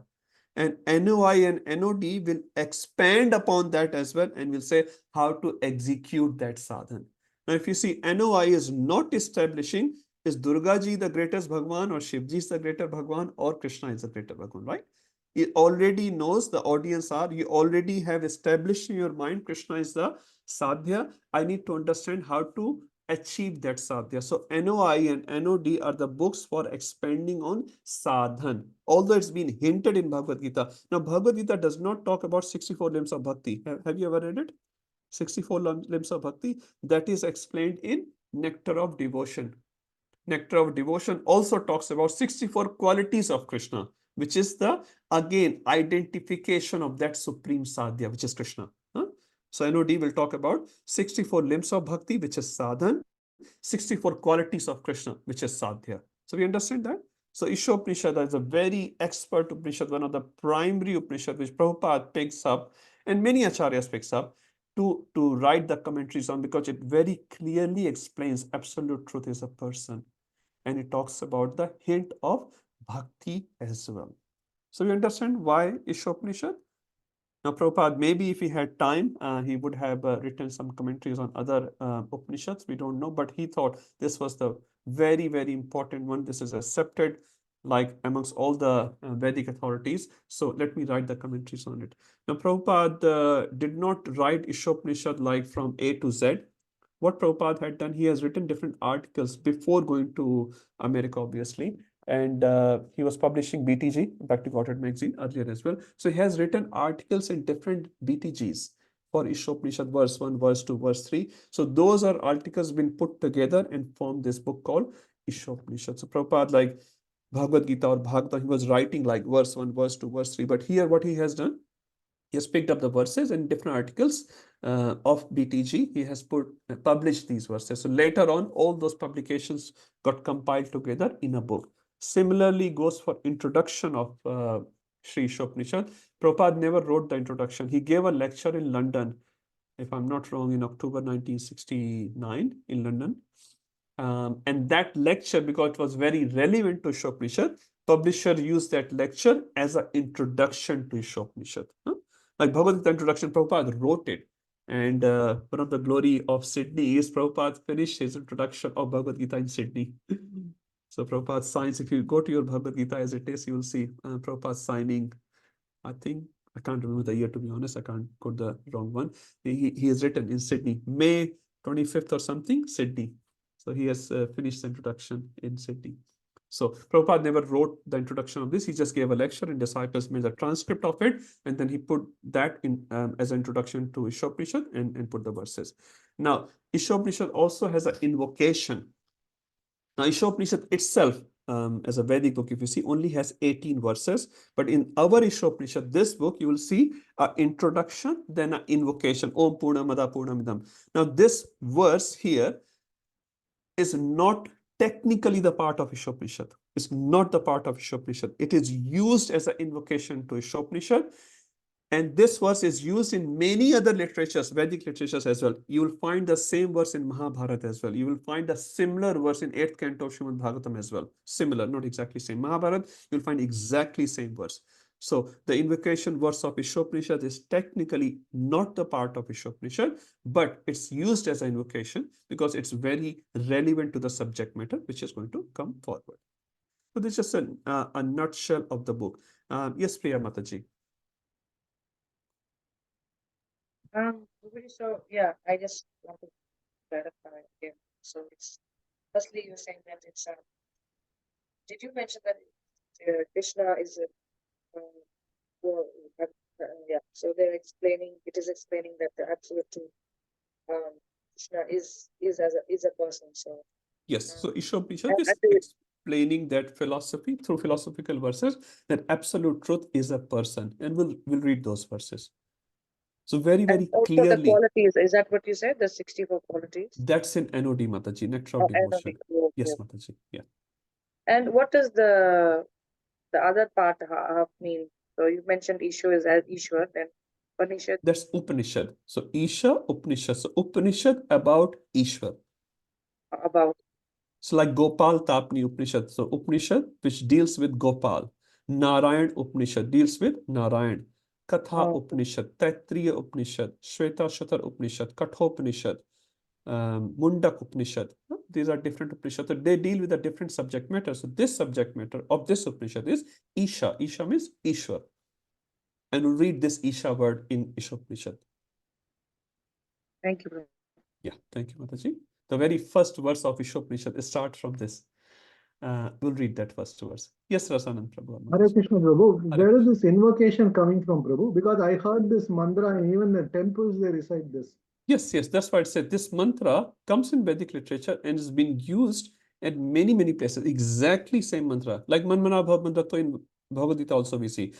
And NOI and NOD will expand upon that as well and will say how to execute that sadhan. Now, if you see, NOI is not establishing is Durga ji the greatest Bhagwan or Shivji is the greater Bhagwan or Krishna is the greater Bhagwan, right? He already knows, the audience you already have established in your mind Krishna is the sadhya. I need to understand how to achieve that sadhya. So NOI and NOD are the books for expanding on sadhan, although it's been hinted in Bhagavad Gita. Now, Bhagavad Gita does not talk about 64 limbs of bhakti. Have you ever read it? 64 limbs of bhakti, that is explained in Nectar of Devotion. Nectar of Devotion also talks about 64 qualities of Krishna, which is the, again, identification of that supreme sadhya, which is Krishna. So NOD will talk about 64 limbs of bhakti, which is sadhan, 64 qualities of Krishna, which is sadhya. So we understand that. So Isopanishad is a very expert Upanishad, one of the primary Upanishad which Prabhupada picks up and many acharyas picks up to write the commentaries on, because it very clearly explains absolute truth is a person. And it talks about the hint of bhakti as well. So we understand why Isopanishad. Now, Prabhupada, maybe if he had time, he would have written some commentaries on other Upanishads. We don't know, but he thought this was the very, very important one. This is accepted like amongst all the Vedic authorities. So let me write the commentaries on it. Now, Prabhupada did not write Isopanishad like from A to Z. What Prabhupada had done, he has written different articles before going to America, obviously. And he was publishing BTG, Back to Godhead magazine, earlier as well. So he has written articles in different BTGs for Isopanishad, verse 1, verse 2, verse 3. So those are articles been put together and formed this book called Isopanishad. So Prabhupada, like Bhagavad Gita or Bhagavata, he was writing like verse 1, verse 2, verse 3. But here what he has done, he has picked up the verses in different articles of BTG. He has published these verses. So later on, all those publications got compiled together in a book. Similarly goes for introduction of Sri Isopanishad. Prabhupada never wrote the introduction. He gave a lecture in London, if I'm not wrong, in October 1969 in London. And that lecture, because it was very relevant to Isopanishad, publisher used that lecture as an introduction to Isopanishad. Like Bhagavad Gita introduction, Prabhupada wrote it. And one of the glory of Sydney is Prabhupada finished his introduction of Bhagavad Gita in Sydney. So Prabhupada signs, if you go to your Bhagavad Gita as it is, you will see Prabhupada signing, I think, I can't remember the year, to be honest, I can't quote the wrong one. He has written in Sydney, May 25th or something, Sydney. So he has finished the introduction in Sydney. So Prabhupada never wrote the introduction of this. He just gave a lecture and disciples made a transcript of it. And then he put that in as an introduction to Isopanishad and put the verses. Now, Isopanishad also has an invocation. Now, Isopanishad itself, as a Vedic book, if you see, only has 18 verses. But in our Isopanishad, this book, you will see an introduction, then an invocation, Om Purnamada Purnamidam. Now, this verse here is not technically the part of Isopanishad. It's not the part of Isopanishad. It is used as an invocation to Isopanishad. And this verse is used in many other literatures, Vedic literatures as well. You will find the same verse in Mahabharata as well. You will find a similar verse in 8th canto of Srimad Bhagavatam as well. Similar, not exactly same. Mahabharata, you'll find exactly same verse. So the invocation verse of Isopanishad is technically not the part of Isopanishad, but it's used as an invocation because it's very relevant to the subject matter, which is going to come forward. So this is just a nutshell of the book. Yes, Priya Mataji. So yeah, I just want to clarify again. So it's firstly you're saying that it's did you mention that Krishna is a well, yeah, so they're explaining, it is explaining that the absolute truth, Krishna is a person. So yes, so Isopanishad is explaining that philosophy through philosophical verses, that absolute truth is a person, and we'll read those verses. So very also clearly. the qualities, is that what you said? The 64 qualities? That's in NOD, Mataji, nectar of devotion. Yes, Mataji. Yeah. And what does the other part half mean? So you mentioned Isha is as Ishwar, then Upanishad. That's Upanishad. So Isha, Upanishad. So Upanishad about Ishwar. About. So like Gopal Tapni Upanishad. So Upanishad, which deals with Gopal. Narayan Upanishad deals with Narayan. Katha Upanishad, Taittiriya Upanishad, Shweta Shatar Upanishad, Kathopanishad, Mundak Upanishad. These are different Upanishads. So they deal with a different subject matter. So this subject matter of this Upanishad is Isha. Isha means Ishwar. And we'll read this Isha word in Isopanishad. Thank you, bro. Yeah, thank you, Mataji. The very first verse of Isopanishad starts from this. We'll read that first verse. Yes, Rasanand Prabhu. Hare Krishna Prabhu, where is this invocation coming from, Prabhu? Because I heard this mantra and even the temples they recite this. Yes, that's why it said this mantra comes in Vedic literature and is being used at many places. Exactly same mantra. Like Manmana Bhav mantra in Bhagavad Gita also we see.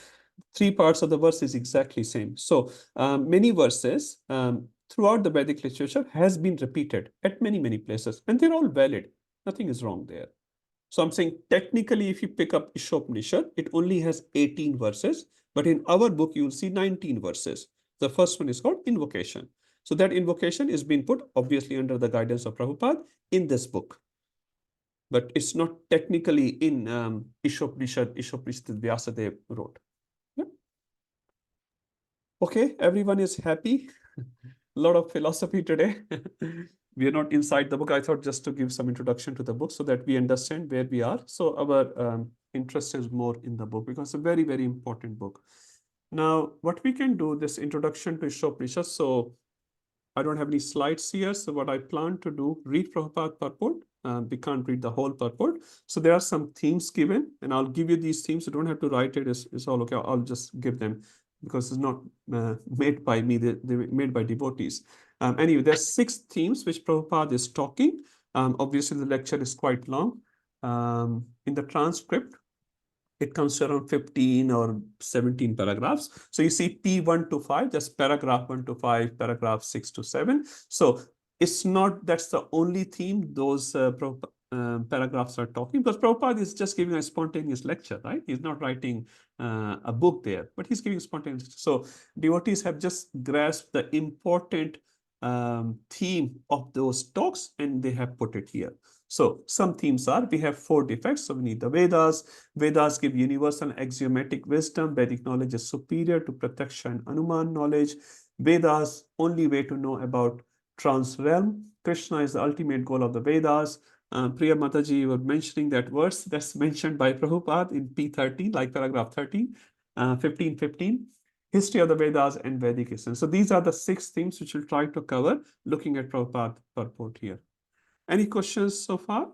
3 parts of the verse is exactly same. So many verses throughout the Vedic literature has been repeated at many places, and they're all valid. Nothing is wrong there. So I'm saying technically, if you pick up Isopanishad, it only has 18 verses, but in our book, you'll see 19 verses. The first one is called invocation. So that invocation is being put obviously under the guidance of Prabhupada in this book. But it's not technically in Isopanishad Vyasadeva wrote. Yeah. Okay, everyone is happy. A lot of philosophy today. We are not inside the book. I thought just to give some introduction to the book so that we understand where we are. So our interest is more in the book because it's a very important book. Now, what we can do, this introduction to Isopanishad. So I don't have any slides here. So what I plan to do, read Prabhupada purport. We can't read the whole purport. So there are some themes given, and I'll give you these themes. You don't have to write it. It's all okay. I'll just give them because it's not made by me. They're made by devotees. Anyway, there's 6 themes which Prabhupada is talking. Obviously, the lecture is quite long. In the transcript, it comes to around 15 or 17 paragraphs. So you see P1 to 5, just paragraph 1 to 5, paragraph 6 to 7. So it's not that's the only theme those paragraphs are talking, because Prabhupada is just giving a spontaneous lecture, right? He's not writing a book there, but he's giving spontaneous. So devotees have just grasped the important theme of those talks and they have put it here. So some themes are, we have 4 defects. So we need the Vedas. Vedas give universal axiomatic wisdom. Vedic knowledge is superior to Pratyaksha and Anuman knowledge. Vedas, only way to know about trans realm. Krishna is the ultimate goal of the Vedas. Priya Mataji, you were mentioning that verse that's mentioned by Prabhupada in P13, like paragraph 13, 15. History of the Vedas and Vedic essence. So these are the 6 themes which we'll try to cover looking at Prabhupada purport here. Any questions so far?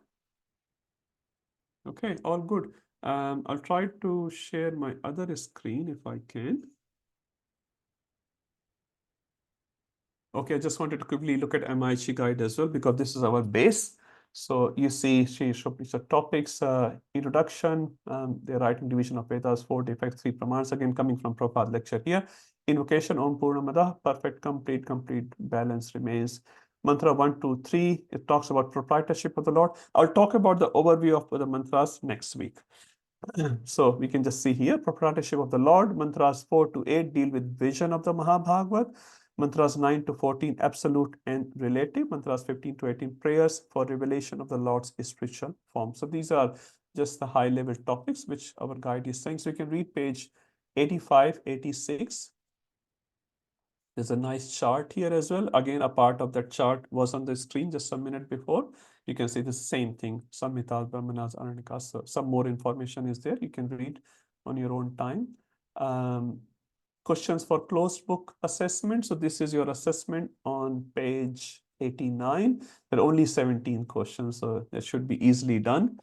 Okay, all good. I'll try to share my other screen if I can. Okay, I just wanted to quickly look at MIHE guide as well because this is our base. So you see Sri Isopanishad topics, introduction, the writing division of Vedas, 4 defects, 3 pramans, again coming from Prabhupada lecture here. Invocation, Om Purnamada, perfect, complete, balance remains. Mantra 1, 2, 3, it talks about proprietorship of the Lord. I'll talk about the overview of the mantras next week. So we can just see here, proprietorship of the Lord. Mantras 4 to 8 deal with vision of the Mahabhagavad. Mantras 9 to 14, absolute and relative. Mantras 15 to 18, prayers for revelation of the Lord's spiritual form. So these are just the high level topics which our guide is saying. So you can read page 85, 86. There's a nice chart here as well. Again, a part of that chart was on the screen just a minute before. You can see the same thing, Samhitas, Brahmanas, Aranyakas. So some more information is there. You can read on your own time. Questions for closed book assessment. So this is your assessment on page 89. There are only 17 questions, so that should be easily done.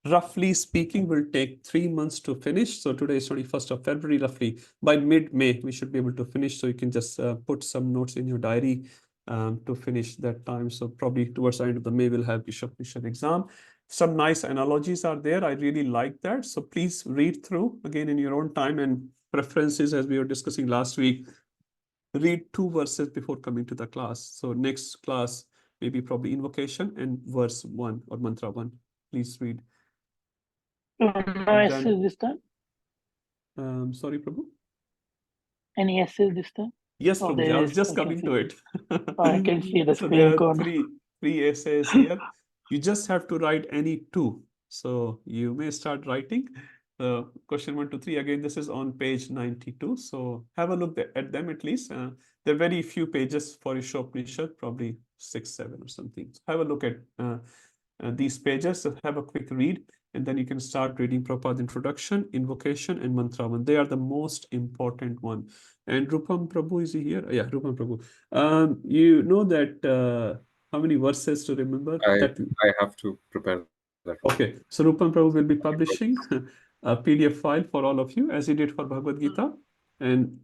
Roughly speaking, will take 3 months to finish. So today is 21st of February, roughly by mid-May, we should be able to finish. So you can just put some notes in your diary to finish that time. So probably towards the end of the May, we'll have Isopanishad exam. Some nice analogies are there. I really like that. So please read through again in your own time and preferences, as we were discussing last week. Read 2 verses before coming to the class. So next class, maybe probably invocation and verse 1 or mantra 1. Please read. No essays this time? Sorry, Prabhu? Any essays this time? Yes, Oh, Prabhuji, there I was is. just I can coming see to it. I can see the So screen there are code. three essays here. You just have to write any 2. So you may start writing. Question 1 to 3, again, this is on page 92. So have a look at them at least. There are very few pages for Isopanishad, probably 6, 7 or something. So have a look at these pages, so have a quick read, and then you can start reading Prabhupada introduction, invocation, and mantra 1. They are the most important one. And Rupam Prabhu, is he here? Yeah, Rupam Prabhu. You know that how many verses to remember? I have to prepare that. Okay, so Rupam Prabhu will be publishing a PDF file for all of you, as he did for Bhagavad Gita. And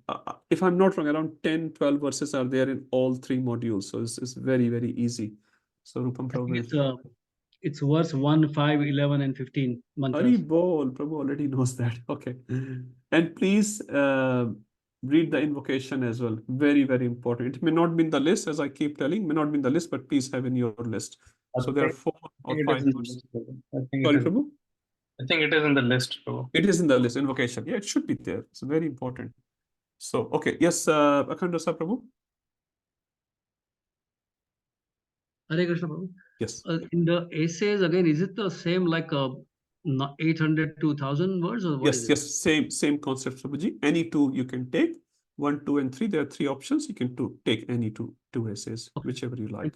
if I'm not wrong, around 10, 12 verses are there in all 3 modules. So it's very, very easy. So Rupam Prabhu will... It's verse 1, 5, 11, and 15 mantras. Hari Bol, Prabhu already knows that. Okay. And please read the invocation as well. Very, very important. It may not be in the list, as I keep telling, may not be in the list, but please have in your list. So there are 4 or 5 words. Sorry, Prabhu? I think it is in the list, Prabhu. It is in the list, invocation. Yeah, it should be there. It's very important. So, okay. Yes, Akhanda Sa Prabhu? Hare Krishna, Prabhu. Yes. In the essays, again, is it the same like 800 to 1,000 words or what Yes, is yes, same concept, Prabhuji. Any 2 you can take. 1, 2, and 3. There are 3 options. You can take any two essays, whichever you like.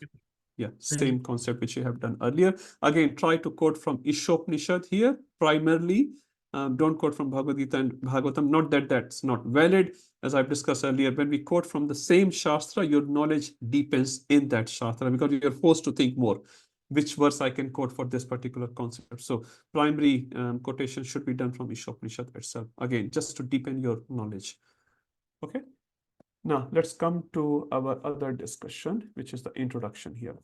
Yeah, same concept which you have done earlier. Again, try to quote from Isopanishad here primarily. Don't quote from Bhagavad Gita and Bhagavatam. Not that that's not valid. As I've discussed earlier, when we quote from the same Shastra, your knowledge deepens in that Shastra because you're forced to think more. Which verse I can quote for this particular concept. So primary quotation should be done from Isopanishad itself. Again, just to deepen your knowledge. Okay. Now let's come to our other discussion, which is the introduction here.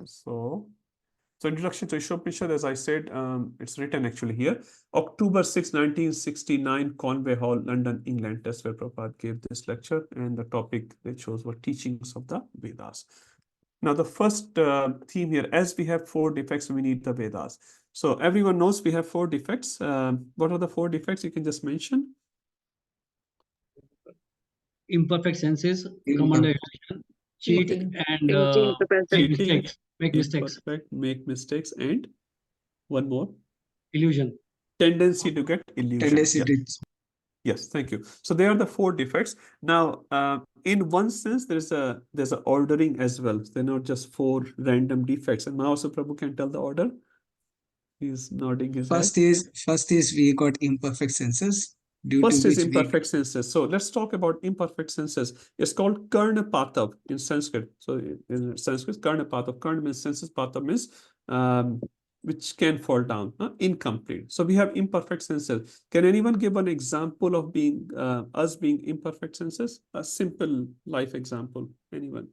So introduction to Isopanishad, as I said, it's written actually here. October 6, 1969, Conway Hall, London, England. That's where Prabhupada gave this lecture, and the topic they chose were teachings of the Vedas. Now, the first theme here, as we have 4 defects, we need the Vedas. So everyone knows we have 4 defects. What are the 4 defects you can just mention? Imperfect senses, command cheat, Cheating. and make mistakes. Imperfect, make mistakes, and one more. Illusion. Tendency to get illusion. Yes, thank you. So they are the 4 defects. Now, in one sense, there's a ordering as well. They're not just 4 random defects. And now, so Prabhu can tell the order. He's nodding his head. First is we got imperfect senses. First is imperfect senses. So let's talk about imperfect senses. It's called karna patav in Sanskrit. So in Sanskrit, karna patav. Karna means senses, patav means which can fall down, incomplete. So we have imperfect senses. Can anyone give an example of being us being imperfect senses? A simple life example. Anyone?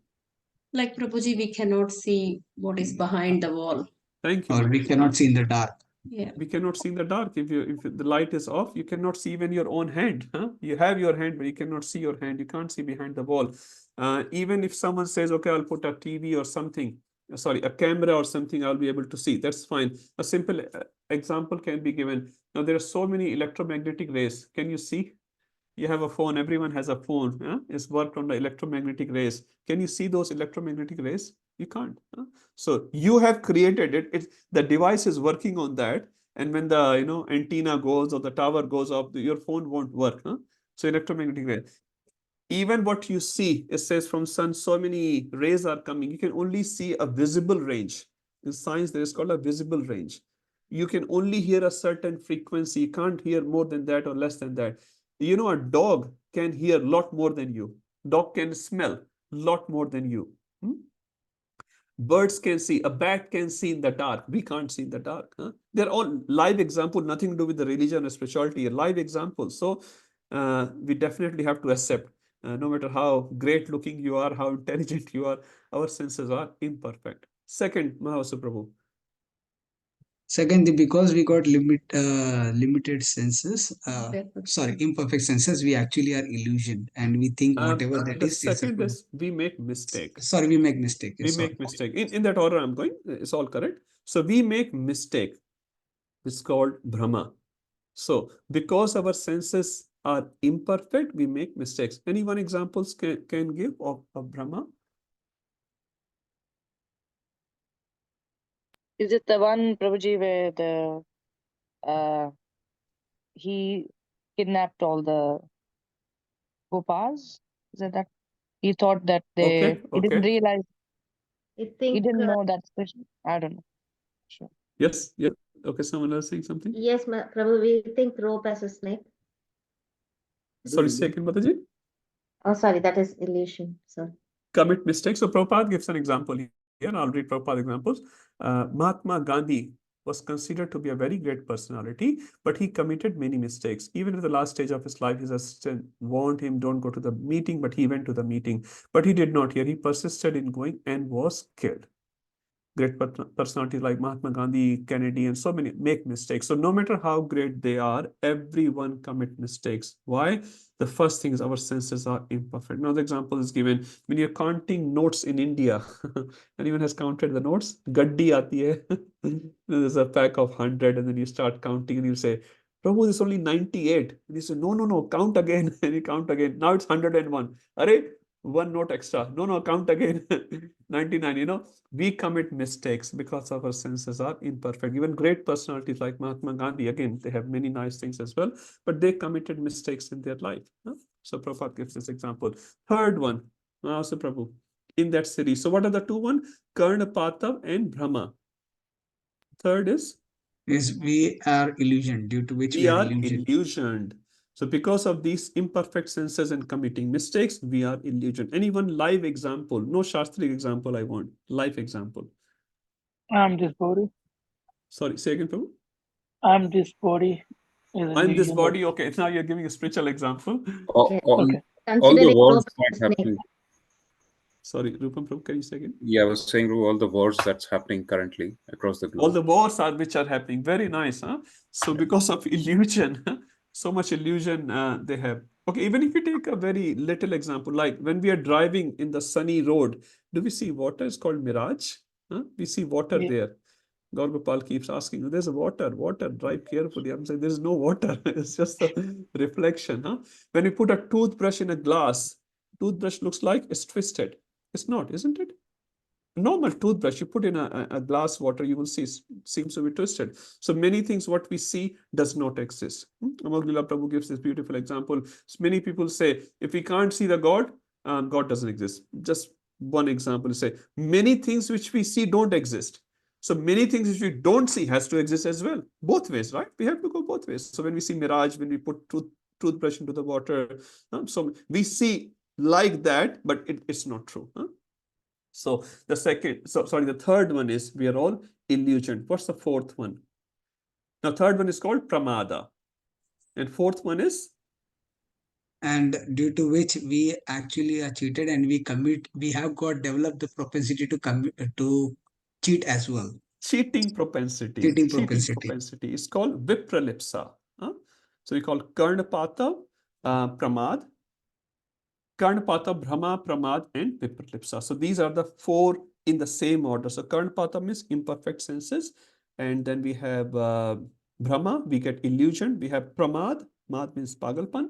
Like Prabhuji, we cannot see what is behind the wall. Thank you. or we cannot see in the dark. Yeah. We cannot see in the dark. If the light is off, you cannot see even your own hand. You have your hand, but you cannot see your hand. You can't see behind the wall. Even if someone says, okay, I'll put a TV or something, sorry, a camera or something, I'll be able to see. That's fine. A simple example can be given. Now, there are so many electromagnetic rays. Can you see? You have a phone, everyone has a phone. It's worked on the electromagnetic rays. Can you see those electromagnetic rays? You can't. So you have created it. The device is working on that. And when the antenna goes or the tower goes up, your phone won't work. So electromagnetic rays. Even what you see, it says from sun, so many rays are coming. You can only see a visible range. In science, there is called a visible range. You can only hear a certain frequency. You can't hear more than that or less than that. A dog can hear a lot more than you. Dog can smell a lot more than you. Birds can see, a bat can see in the dark. We can't see in the dark. They're all live examples, nothing to do with the religion or spirituality, live examples. So we definitely have to accept, no matter how great looking you are, how intelligent you are, our senses are imperfect. Second, Mahavasu Prabhu. Second, because we got limited senses, imperfect senses, we actually are illusion, and we think whatever that The is. second is we make mistake. Sorry, we make mistake. We make mistake. In that order I'm going, it's all correct. So we make mistake. It's called Brahma. So because our senses are imperfect, we make mistakes. Any one examples can give of Brahma? Is it the one, Prabhuji, where he kidnapped all the Gopas? Is it that? He thought that he didn't realize. I think, he didn't know that's Krishna. I don't know. Sure. Yes. Okay, someone else saying something? Yes, Prabhu, we think rope as a snake. Sorry, second, Mataji? Oh, sorry, that is illusion. Sorry. Commit mistakes. So Prabhupada gives an example here. I'll read Prabhupada examples. Mahatma Gandhi was considered to be a very great personality, but he committed many mistakes. Even at the last stage of his life, his assistant warned him, don't go to the meeting, but he went to the meeting. But he did not hear. He persisted in going and was killed. Great personalities like Mahatma Gandhi, Kennedy, and so many make mistakes. So no matter how great they are, everyone commit mistakes. Why? The first thing is our senses are imperfect. Another example is given when you're counting notes in India. Anyone has counted the notes? Gaddi aati hai. There's a pack of 100 and then you start counting and you say, Prabhu, this is only 98. And you say, no, count again. And you count again. Now it's 101. Array, one note extra. No, count again. 99, we commit mistakes because our senses are imperfect. Even great personalities like Mahatma Gandhi, again, they have many nice things as well, but they committed mistakes in their life. So Prabhupada gives this example. Third one, so Prabhu, in that series. So what are the two one? Karnapata and Brahma. Third is we are illusion, due to which we are illusioned. So because of these imperfect senses and committing mistakes, we are illusioned. Any one live example, no Shastric example I want, live example. I'm this body. Sorry, say again, Prabhu. I'm this body. I'm this body. Okay, now you're giving a spiritual example. All the wars that happening. Sorry, Rupam Prabhu, can you say again? Yeah, I was saying all the wars that's happening currently across the globe. All the wars which are happening. Very nice. So because of illusion, so much illusion they have. Okay, even if you take a very little example, like when we are driving in the sunny road, do we see water? It's called mirage. We see water there. Gaurgopal keeps asking, there's a water, drive carefully. I'm saying there's no water. It's just a reflection. When you put a toothbrush in a glass, toothbrush looks like it's twisted. It's not, isn't it? Normal toothbrush, you put in a glass water, you will see seems to be twisted. So many things what we see does not exist. Amagila Prabhu gives this beautiful example. So many people say, if we can't see the God, God doesn't exist. Just one example, say, many things which we see don't exist. So many things which we don't see has to exist as well. Both ways, right? We have to go both ways. So when we see mirage, when we put toothbrush into the water, so we see like that, but it's not true. So the third one is we are all illusion. What's the fourth one? Now, third one is called pramada. And fourth one is? And due to which we actually are cheated, and we have got developed the propensity to cheat as well. cheating propensity. Cheating Cheating propensity. propensity is called vipralipsa. So we call karnapata, pramad, karnapata, brahma, pramad, and vipralipsa. So these are the four in the same order. So karnapata means imperfect senses, and then we have brahma, we get illusion. We have pramad, mad means pagalpan,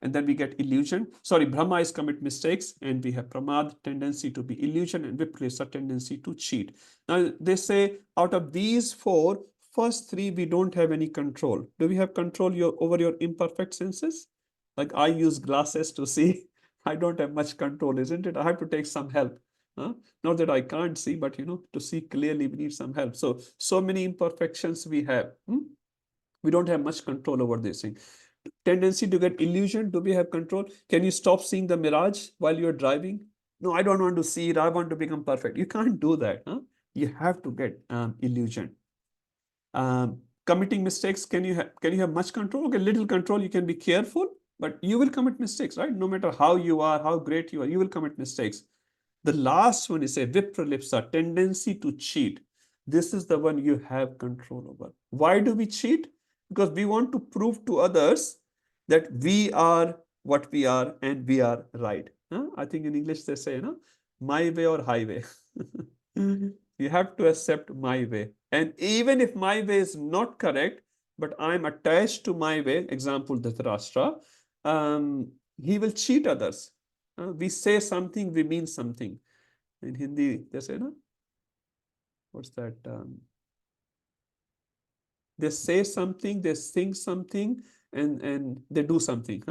and then we get illusion. Sorry, brahma is commit mistakes, and we have pramad, tendency to be illusion, and vipralipsa, tendency to cheat. Now they say out of these four, first three we don't have any control. Do we have control over your imperfect senses? Like I use glasses to see. I don't have much control, isn't it? I have to take some help. Not that I can't see, but to see clearly, we need some help. So many imperfections we have. We don't have much control over this thing. Tendency to get illusion. Do we have control? Can you stop seeing the mirage while you're driving? No, I don't want to see it. I want to become perfect. You can't do that. You have to get illusion. Committing mistakes. Can you have much control? Okay, little control. You can be careful, but you will commit mistakes, right? No matter how you are, how great you are, you will commit mistakes. The last one is a vipralipsa, tendency to cheat. This is the one you have control over. Why do we cheat? Because we want to prove to others that we are what we are and we are right. I think in English they say, my way or highway. You have to accept my way. And even if my way is not correct, but I'm attached to my way, example, Dhritarashtra, he will cheat others. We say something, we mean something. In Hindi, they say, what's that? They say something, they sing something, and they do something.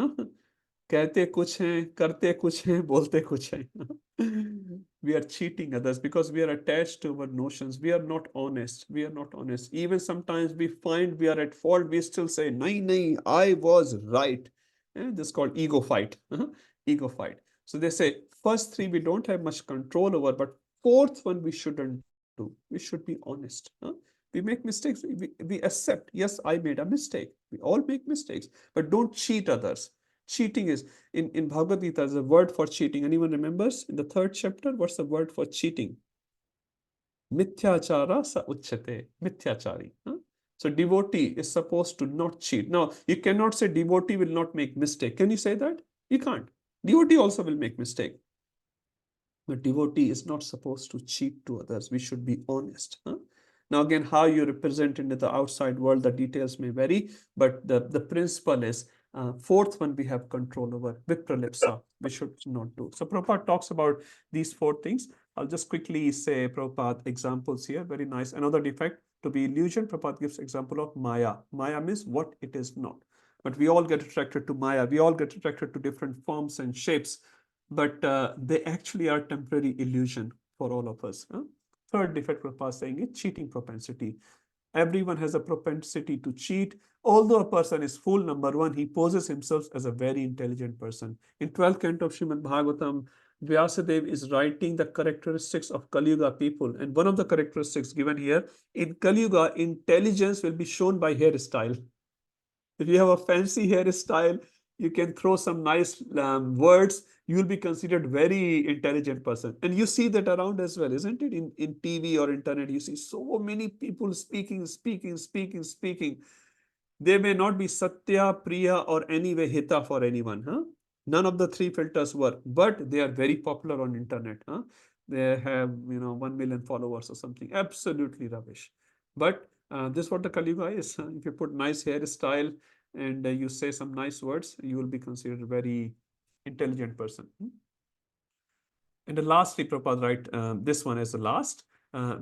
कहते कुछ हैं, करते कुछ हैं, बोलते कुछ हैं. We are cheating others because we are attached to our notions. We are not honest. We are not honest. Even sometimes we find we are at fault. We still say, nahi, I was right. This is called ego fight. Ego fight. So they say, first three we don't have much control over, but fourth one we shouldn't do. We should be honest. We make mistakes. We accept, yes, I made a mistake. We all make mistakes, but don't cheat others. Cheating is, in Bhagavad Gita, there's a word for cheating. Anyone remembers? In the 3rd chapter, what's the word for cheating? Mithyachara sa uchyate. Mithyachari. So devotee is supposed to not cheat. Now, you cannot say devotee will not make mistake. Can you say that? You can't. Devotee also will make mistake. But devotee is not supposed to cheat to others. We should be honest. Now, again, how you represent into the outside world, the details may vary, but the principle is, fourth one we have control over, vipralipsa, we should not do. So Prabhupada talks about these 4 things. I'll just quickly say Prabhupada examples here. Very nice. Another defect, to be illusion, Prabhupada gives example of Maya. Maya means what it is not. But we all get attracted to Maya. We all get attracted to different forms and shapes, but they actually are temporary illusion for all of us. Third defect Prabhupada is saying is cheating propensity. Everyone has a propensity to cheat. Although a person is fool, number one, he poses himself as a very intelligent person. In 12th canto of Srimad Bhagavatam, Vyasadeva is writing the characteristics of Kali Yuga people. And one of the characteristics given here, in Kali Yuga, intelligence will be shown by hairstyle. If you have a fancy hairstyle, you can throw some nice words, you will be considered very intelligent person. And you see that around as well, isn't it? In TV or internet, you see so many people speaking. They may not be Satya, Priya, or anyway Hita for anyone. None of the 3 filters work, but they are very popular on internet. They have 1 million followers or something. Absolutely rubbish. But this is what the Kali Yuga is. If you put nice hairstyle and you say some nice words, you will be considered a very intelligent person. And then lastly, Prabhupada write this one as the last.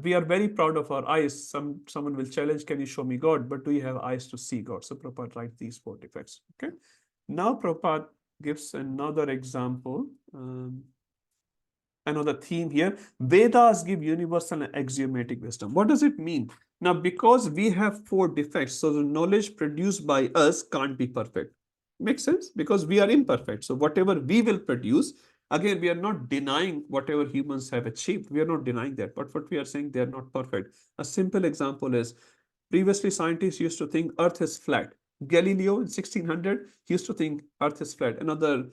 We are very proud of our eyes. Someone will challenge, can you show me God? But do you have eyes to see God? So Prabhupada writes these 4 defects. Okay. Now Prabhupada gives another example. Another theme here. Vedas give universal and axiomatic wisdom. What does it mean? Now, because we have 4 defects, so the knowledge produced by us can't be perfect. Makes sense? Because we are imperfect. So whatever we will produce, again, we are not denying whatever humans have achieved. We are not denying that. But what we are saying, they are not perfect. A simple example is, previously scientists used to think Earth is flat. Galileo in 1600 used to think Earth is flat. Another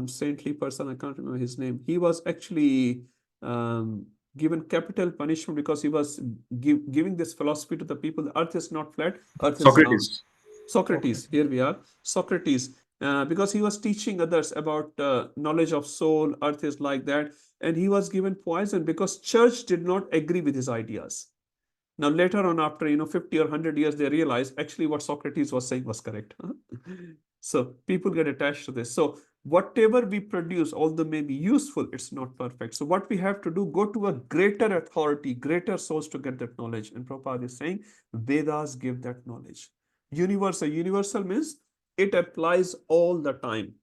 saintly person, I can't remember his name. He was actually given capital punishment because he was giving this philosophy to the people. The earth is not flat, earth is round. Socrates. Socrates, here we are. Socrates, because he was teaching others about knowledge of soul, earth is like that, and he was given poison because church did not agree with his ideas. Now later on, after 50 or 100 years, they realized actually what Socrates was saying was correct. So people get attached to this. So whatever we produce, although may be useful, it's not perfect. So what we have to do, go to a greater authority, greater source to get that knowledge. And Prabhupada is saying, Vedas give that knowledge. Universal means it applies all the time.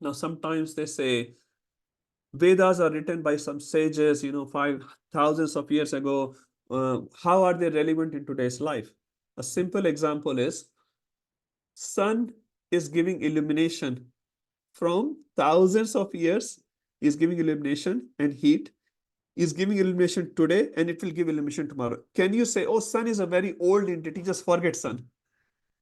Now sometimes they say, Vedas are written by some sages, 5,000 of years ago. How are they relevant in today's life? A simple example is, sun is giving illumination from thousands of years, is giving illumination and heat, is giving illumination today, and it will give illumination tomorrow. Can you say, oh, sun is a very old entity, just forget sun?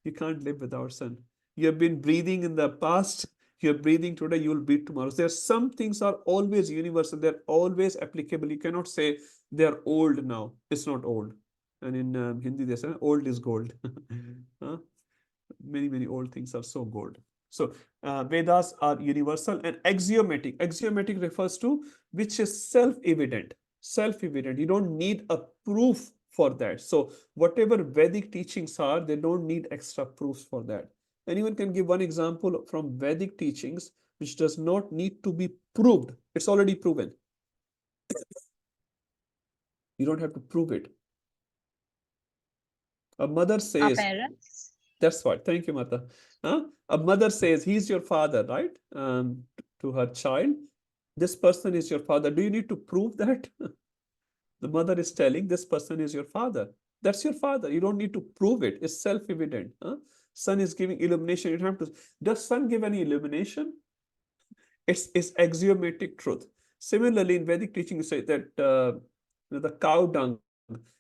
You can't live without sun. You have been breathing in the past, you're breathing today, you will breathe tomorrow. There's some things are always universal, they're always applicable. You cannot say they're old now. It's not old. And in Hindi, they say old is gold. Many old things are so gold. So Vedas are universal and axiomatic. Axiomatic refers to which is self-evident. Self-evident. You don't need a proof for that. So whatever Vedic teachings are, they don't need extra proofs for that. Anyone can give one example from Vedic teachings which does not need to be proved. It's already proven. You don't have to prove it. A mother says, parents. that's what. Thank you, Mata. A mother says, he's your father, right? To her child. This person is your father. Do you need to prove that? The mother is telling, this person is your father. That's your father. You don't need to prove it. It's self-evident. Sun is giving illumination. You don't have to. Does sun give any illumination? It's axiomatic truth. Similarly, in Vedic teaching, you say that the cow dung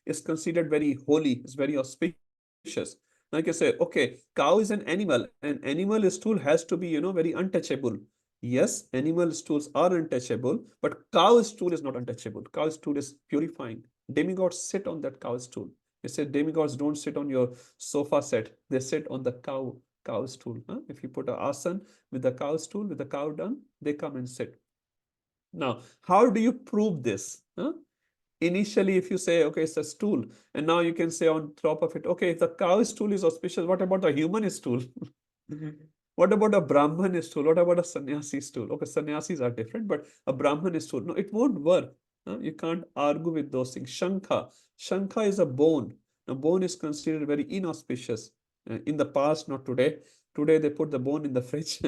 is considered very holy. It's very auspicious. Like I say, okay, cow is an animal, and animal stool has to be, very untouchable. Yes, animal stools are untouchable, but cow stool is not untouchable. Cow stool is purifying. Demigods sit on that cow stool. They say demigods don't sit on your sofa set. They sit on the cow stool. If you put an asan with the cow stool, with the cow dung, they come and sit. Now, how do you prove this? Initially, if you say, okay, it's a stool, and now you can say on top of it, okay, if the cow stool is auspicious, what about the human stool? What about a Brahman stool? What about a sannyasi stool? Okay, sannyasis are different, but a Brahman stool, no, it won't work. You can't argue with those things. Shankha is a bone. Now, bone is considered very inauspicious. In the past, not today. Today, they put the bone in the fridge.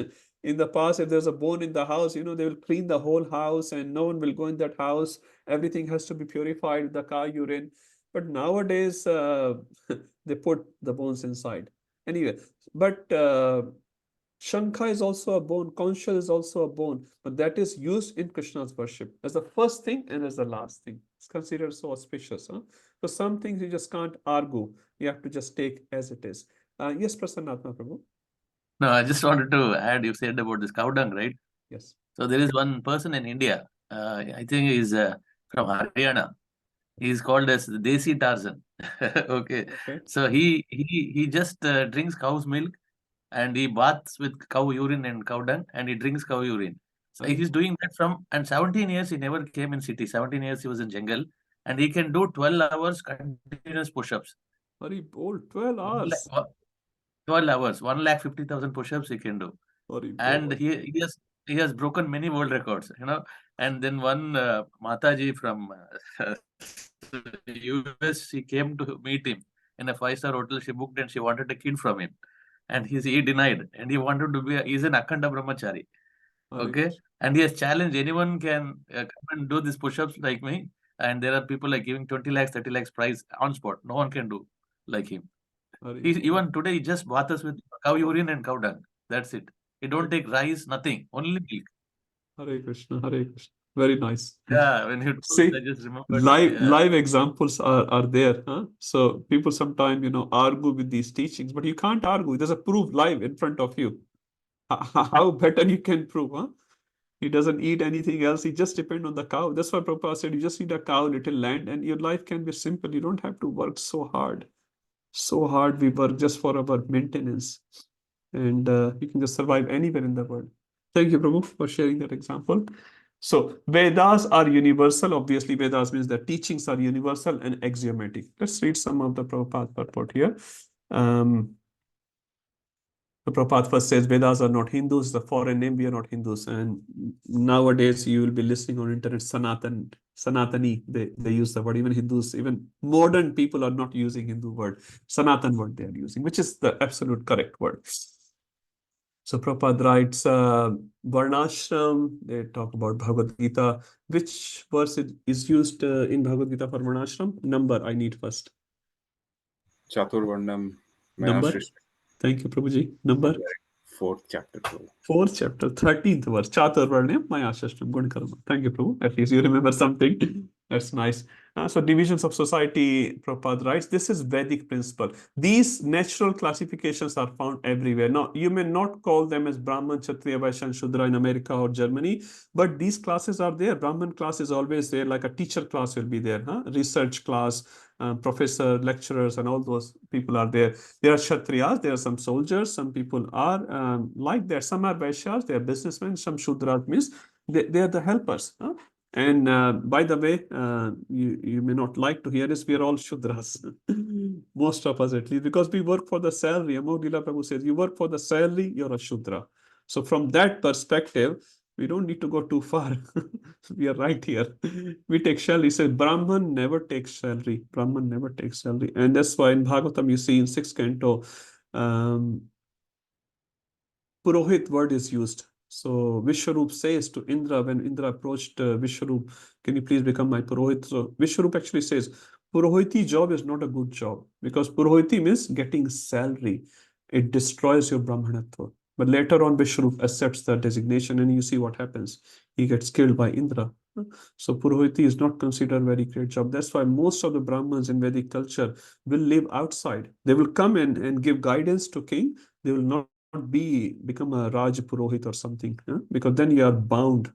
In the past, if there's a bone in the house, they will clean the whole house and no one will go in that house. Everything has to be purified with the cow urine. But nowadays, they put the bones inside. Anyway, but Shankha is also a bone, conch shell is also a bone, but that is used in Krishna's worship as the first thing and as the last thing. It's considered so auspicious. So some things you just can't argue. You have to just take as it is. Yes, Prasannatma Prabhu. No, I just wanted to add, you said about this cow dung, right? Yes. So there is one person in India, I think he's from Haryana. He's called as Desi Tarzan. Okay. So he just drinks cow's milk and he baths with cow urine and cow dung and he drinks cow urine. So he's doing that and 17 years he never came in city. 17 years he was in jungle and he can do 12 hours continuous push-ups. Very bold, 12 hours. 12 hours, 150,000 push-ups he can do. And he has broken many world records, And then one Mataji from US, she came to meet him in a 5-star hotel. She booked and she wanted a kid from him. And he denied. And he wanted to he's an Akhanda Brahmachari. Okay. And he has challenged anyone can come and do these push-ups like me. And there are people like giving 20 lakhs, 30 lakhs price on spot. No one can do like him. Even today, he just baths us with cow urine and cow dung. That's it. He don't take rice, nothing, only milk. Hare Krishna, Hare Krishna. Very nice. Yeah, when you see, I just remembered. Live examples are there. So people sometimes, argue with these teachings, but you can't argue. There's a proof live in front of you. How better you can prove, He doesn't eat anything else. He just depends on the cow. That's why Prabhupada said, you just need a cow, little land, and your life can be simple. You don't have to work so hard. So hard we work just for our maintenance. And you can just survive anywhere in the world. Thank you, Prabhu, for sharing that example. So Vedas are universal. Obviously, Vedas means the teachings are universal and axiomatic. Let's read some of the Prabhupada purport here. The Prabhupada first says Vedas are not Hindus, the foreign name, we are not Hindus. And nowadays you will be listening on internet, Sanatani, they use the word. Even Hindus, even modern people are not using Hindu word. Sanatan word they are using, which is the absolute correct word. So Prabhupada writes, Varnashram, they talk about Bhagavad Gita. Which verse is used in Bhagavad Gita for Varnashram? Number I need first. Chaturvarnam Number? Mayashrishti. Thank you, Prabhuji. Number? 4th chapter. 4th chapter, 13th verse. Chaturvarnam Mayashrishti. Good karma. Thank you, Prabhu. At least you remember something. That's nice. So divisions of society, Prabhupada writes, this is Vedic principle. These natural classifications are found everywhere. Now, you may not call them as Brahman, Kshatriya, Vaishya, and Shudra in America or Germany, but these classes are there. Brahman class is always there, like a teacher class will be there, research class, professor, lecturers, and all those people are there. There are Kshatriyas, there are some soldiers, some people are like that. Some are Vaishyas, they are businessmen, some Shudras means they are the helpers. And by the way, you may not like to hear this, we are all Shudras. Most of us at least, because we work for the salary. Amogila Prabhu says, you work for the salary, you're a Shudra. So from that perspective, we don't need to go too far. We are right here. We take salary. He says, Brahman never takes salary. Brahman never takes salary. And that's why in Bhagavatam, you see in 6th canto, Purohit word is used. So Vishwarup says to Indra, when Indra approached Vishwarup, can you please become my Purohit? So Vishwarup actually says, Purohiti job is not a good job, because Purohiti means getting salary. It destroys your Brahmanatva. But later on, Vishwarup accepts the designation, and you see what happens. He gets killed by Indra. So Purohiti is not considered a very great job. That's why most of the Brahmins in Vedic culture will live outside. They will come in and give guidance to king. They will not become a Raj Purohit or something, because then you are bound.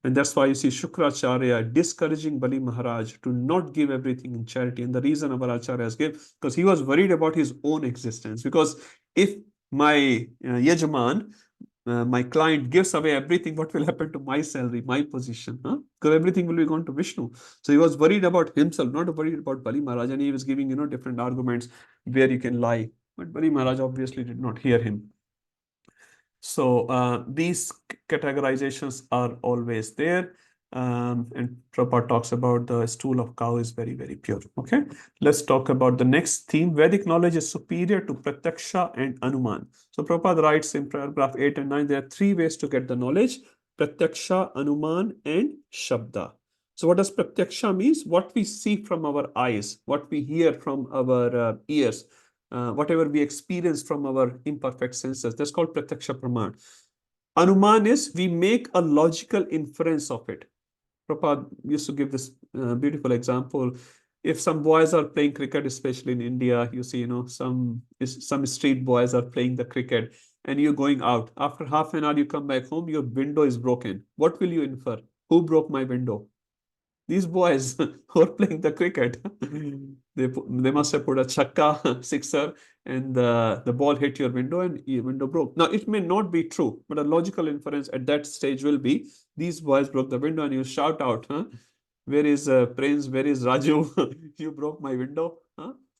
And that's why you see Shukracharya discouraging Bali Maharaj to not give everything in charity. And the reason our Acharyas gave, because he was worried about his own existence. Because if my Yajman, my client gives away everything, what will happen to my salary, my position? Because everything will be gone to Vishnu. So he was worried about himself, not worried about Bali Maharaj. And he was giving, different arguments where you can lie. But Bali Maharaj obviously did not hear him. So these categorizations are always there. And Prabhupada talks about the stool of cow is very, very pure. Okay, let's talk about the next theme. Vedic knowledge is superior to Pratyaksha and Anuman. So Prabhupada writes in paragraph 8 and 9, there are 3 ways to get the knowledge: Pratyaksha, Anuman, and Shabda. So what does Pratyaksha means? What we see from our eyes, what we hear from our ears, whatever we experience from our imperfect senses. That's called Pratyaksha Praman. Anuman is we make a logical inference of it. Prabhupada used to give this beautiful example. If some boys are playing cricket, especially in India, you see, some street boys are playing the cricket, and you're going out. After half an hour, you come back home, your window is broken. What will you infer? Who broke my window? These boys who are playing the cricket, they must have put a chakka sixer, and the ball hit your window and your window broke. Now, it may not be true, but a logical inference at that stage will be, these boys broke the window, and you shout out, where is Prince, where is Raju? You broke my window.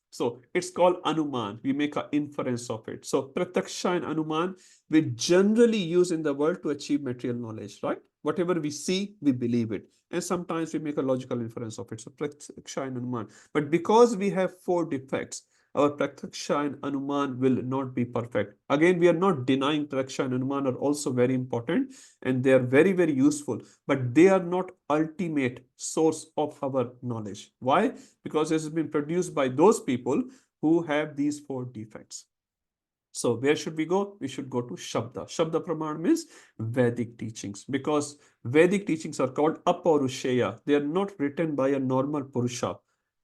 So it's called Anuman. We make an inference of it. So Pratyaksha and Anuman, we generally use in the world to achieve material knowledge, right? Whatever we see, we believe it. And sometimes we make a logical inference of it. So Pratyaksha and Anuman. But because we have 4 defects, our Pratyaksha and Anuman will not be perfect. Again, we are not denying Pratyaksha and Anuman are also very important, and they are very, very useful, but they are not ultimate source of our knowledge. Why? Because it has been produced by those people who have these 4 defects. So where should we go? We should go to Shabda. Shabda Praman means Vedic teachings, because Vedic teachings are called Aparusheya. They are not written by a normal Purusha,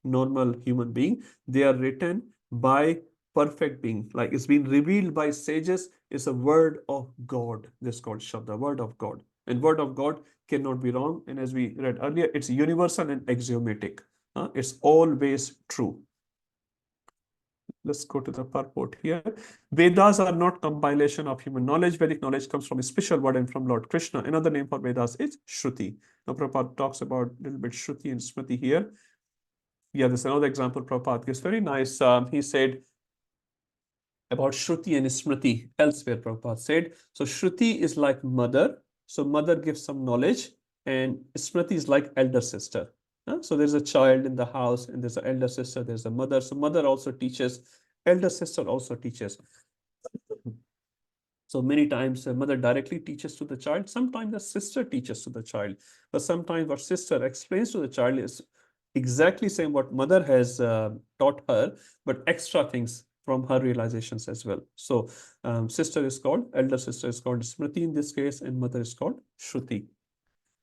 normal human being. They are written by perfect being. Like it's been revealed by sages. It's a word of God. This is called Shabda, word of God. And word of God cannot be wrong. And as we read earlier, it's universal and axiomatic. It's always true. Let's go to the purport here. Vedas are not compilation of human knowledge. Vedic knowledge comes from a special word and from Lord Krishna. Another name for Vedas is Shruti. Now Prabhupada talks about a little bit Shruti and Smriti here. Yeah, there's another example Prabhupada gives. Very nice. He said about Shruti and Smriti elsewhere, Prabhupada said. So Shruti is like mother. So mother gives some knowledge, and Smriti is like elder sister. So there's a child in the house, and there's an elder sister, there's a mother. So mother also teaches, elder sister also teaches. So many times the mother directly teaches to the child. Sometimes the sister teaches to the child. But sometimes what sister explains to the child is exactly same what mother has taught her, but extra things from her realizations as well. So sister is called, elder sister is called Smriti in this case, and mother is called Shruti.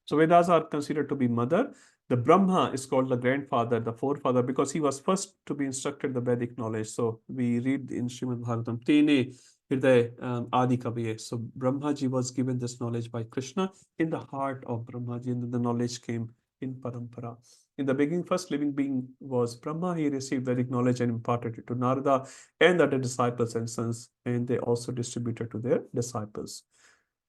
So Vedas are considered to be mother. The Brahma is called the grandfather, the forefather, because he was first to be instructed the Vedic knowledge. So we read in Srimad Bhagavatam, Tene Hriday Adi Kaviye. So Brahmaji was given this knowledge by Krishna in the heart of Brahmaji, and the knowledge came in Parampara. In the beginning, first living being was Brahma. He received Vedic knowledge and imparted it to Narada and other disciples and sons, and they also distributed to their disciples.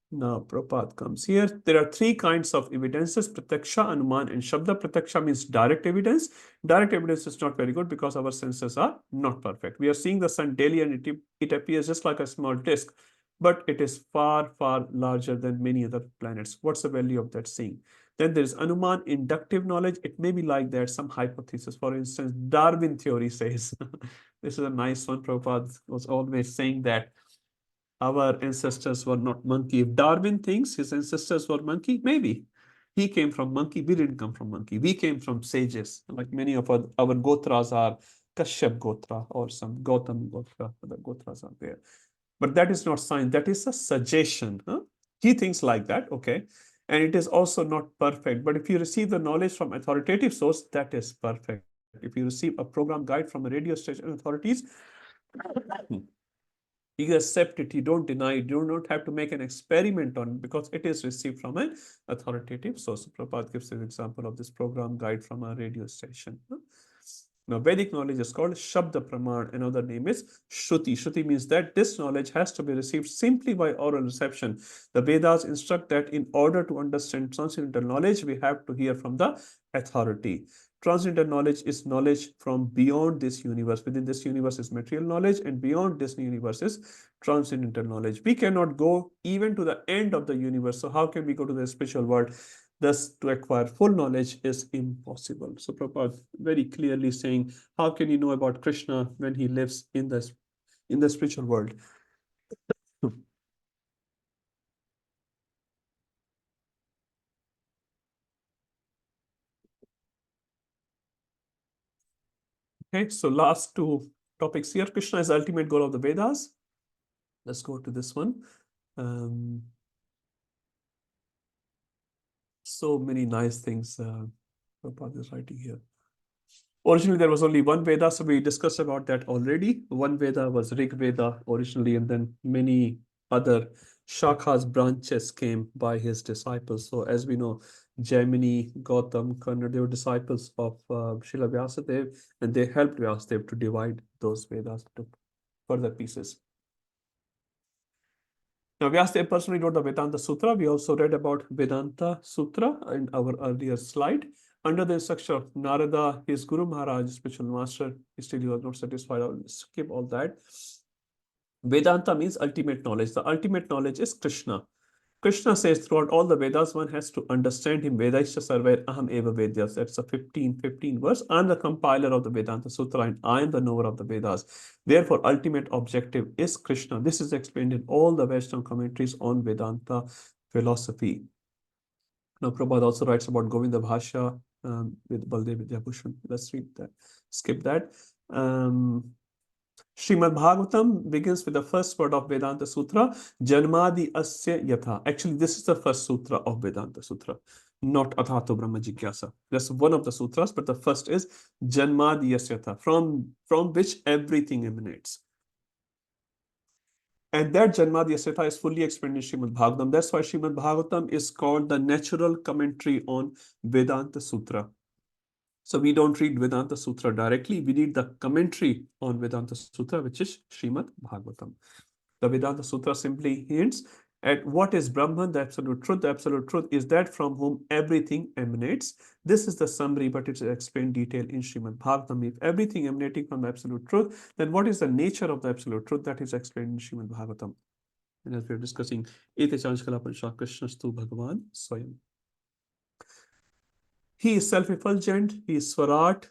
Now, Prabhupada comes here. There are three kinds of evidences, Prataksha, Anuman, and Shabda. Prataksha means direct evidence. Direct evidence is not very good because our senses are not perfect. We are seeing the sun daily and it appears just like a small disk, but it is far, far larger than many other planets. What's the value of that seeing? Then there is Anuman, inductive knowledge. It may be like that, some hypothesis. For instance, Darwin theory says, this is a nice one. Prabhupada was always saying that our ancestors were not monkey. If Darwin thinks his ancestors were monkey, maybe. He came from monkey, we didn't come from monkey. We came from sages, like many of our Gotras are Kashyap Gotra or some Gautam Gotra, the Gotras are there. But that is not science, that is a suggestion. He thinks like that, okay. And it is also not perfect. But if you receive the knowledge from authoritative source, that is perfect. If you receive a program guide from a radio station authorities, you accept it, you don't deny it, you don't have to make an experiment on it because it is received from an authoritative source. Prabhupada gives an example of this program guide from a radio station. Now, Vedic knowledge is called Shabda Praman. Another name is Shruti. Shruti means that this knowledge has to be received simply by oral reception. The Vedas instruct that in order to understand transcendental knowledge, we have to hear from the authority. Transcendental knowledge is knowledge from beyond this universe. Within this universe is material knowledge, and beyond this universe is transcendental knowledge. We cannot go even to the end of the universe. So how can we go to the spiritual world? Thus, to acquire full knowledge is impossible. So Prabhupada very clearly saying, how can you know about Krishna when he lives in the spiritual world? Okay, so last two topics here. Krishna is the ultimate goal of the Vedas. Let's go to this one. So many nice things Prabhupada is writing here. Originally, there was only one Veda, so we discussed about that already. One Veda was Rig Veda originally, and then many other Shakhas, branches came by his disciples. So as we know, Jaimini, Gautam, Karna, they were disciples of Srila Vyasadeva, and they helped Vyasadeva to divide those Vedas into further pieces. Now, Vyasadeva personally wrote the Vedanta Sutra. We also read about Vedanta Sutra in our earlier slide. Under the instruction of Narada, his Guru Maharaj, spiritual master, still he was not satisfied. I'll skip all that. Vedanta means ultimate knowledge. The ultimate knowledge is Krishna. Krishna says throughout all the Vedas, one has to understand him. Vedaisha sarvair aham eva vedyas. That's a 15 verse. I'm the compiler of the Vedanta Sutra, and I am the knower of the Vedas. Therefore, ultimate objective is Krishna. This is explained in all the Western commentaries on Vedanta philosophy. Now, Prabhupada also writes about Govinda Bhashya with Baldev Vidyabhushan. Let's read that. Skip that. Srimad Bhagavatam begins with the first word of Vedanta Sutra, Janmadi Asya Yatha. Actually, this is the first sutra of Vedanta Sutra, not Athato Brahma Jigyasa. That's one of the sutras, but the first is Janmadi Asya Yatha, from which everything emanates. And that Janmadhyasita is fully explained in Srimad Bhagavatam. That's why Srimad Bhagavatam is called the natural commentary on Vedanta Sutra. So we don't read Vedanta Sutra directly. We read the commentary on Vedanta Sutra, which is Srimad Bhagavatam. The Vedanta Sutra simply hints at what is Brahman, the absolute truth. The absolute truth is that from whom everything emanates. This is the summary, but it's explained in detail in Srimad Bhagavatam. If everything emanating from the absolute truth, then what is the nature of the absolute truth? That is explained in Srimad Bhagavatam. And as we are discussing, Ete Chanchkala Panisha Krishnastu Bhagavan Swayam. He is self-effulgent, he is Swarat.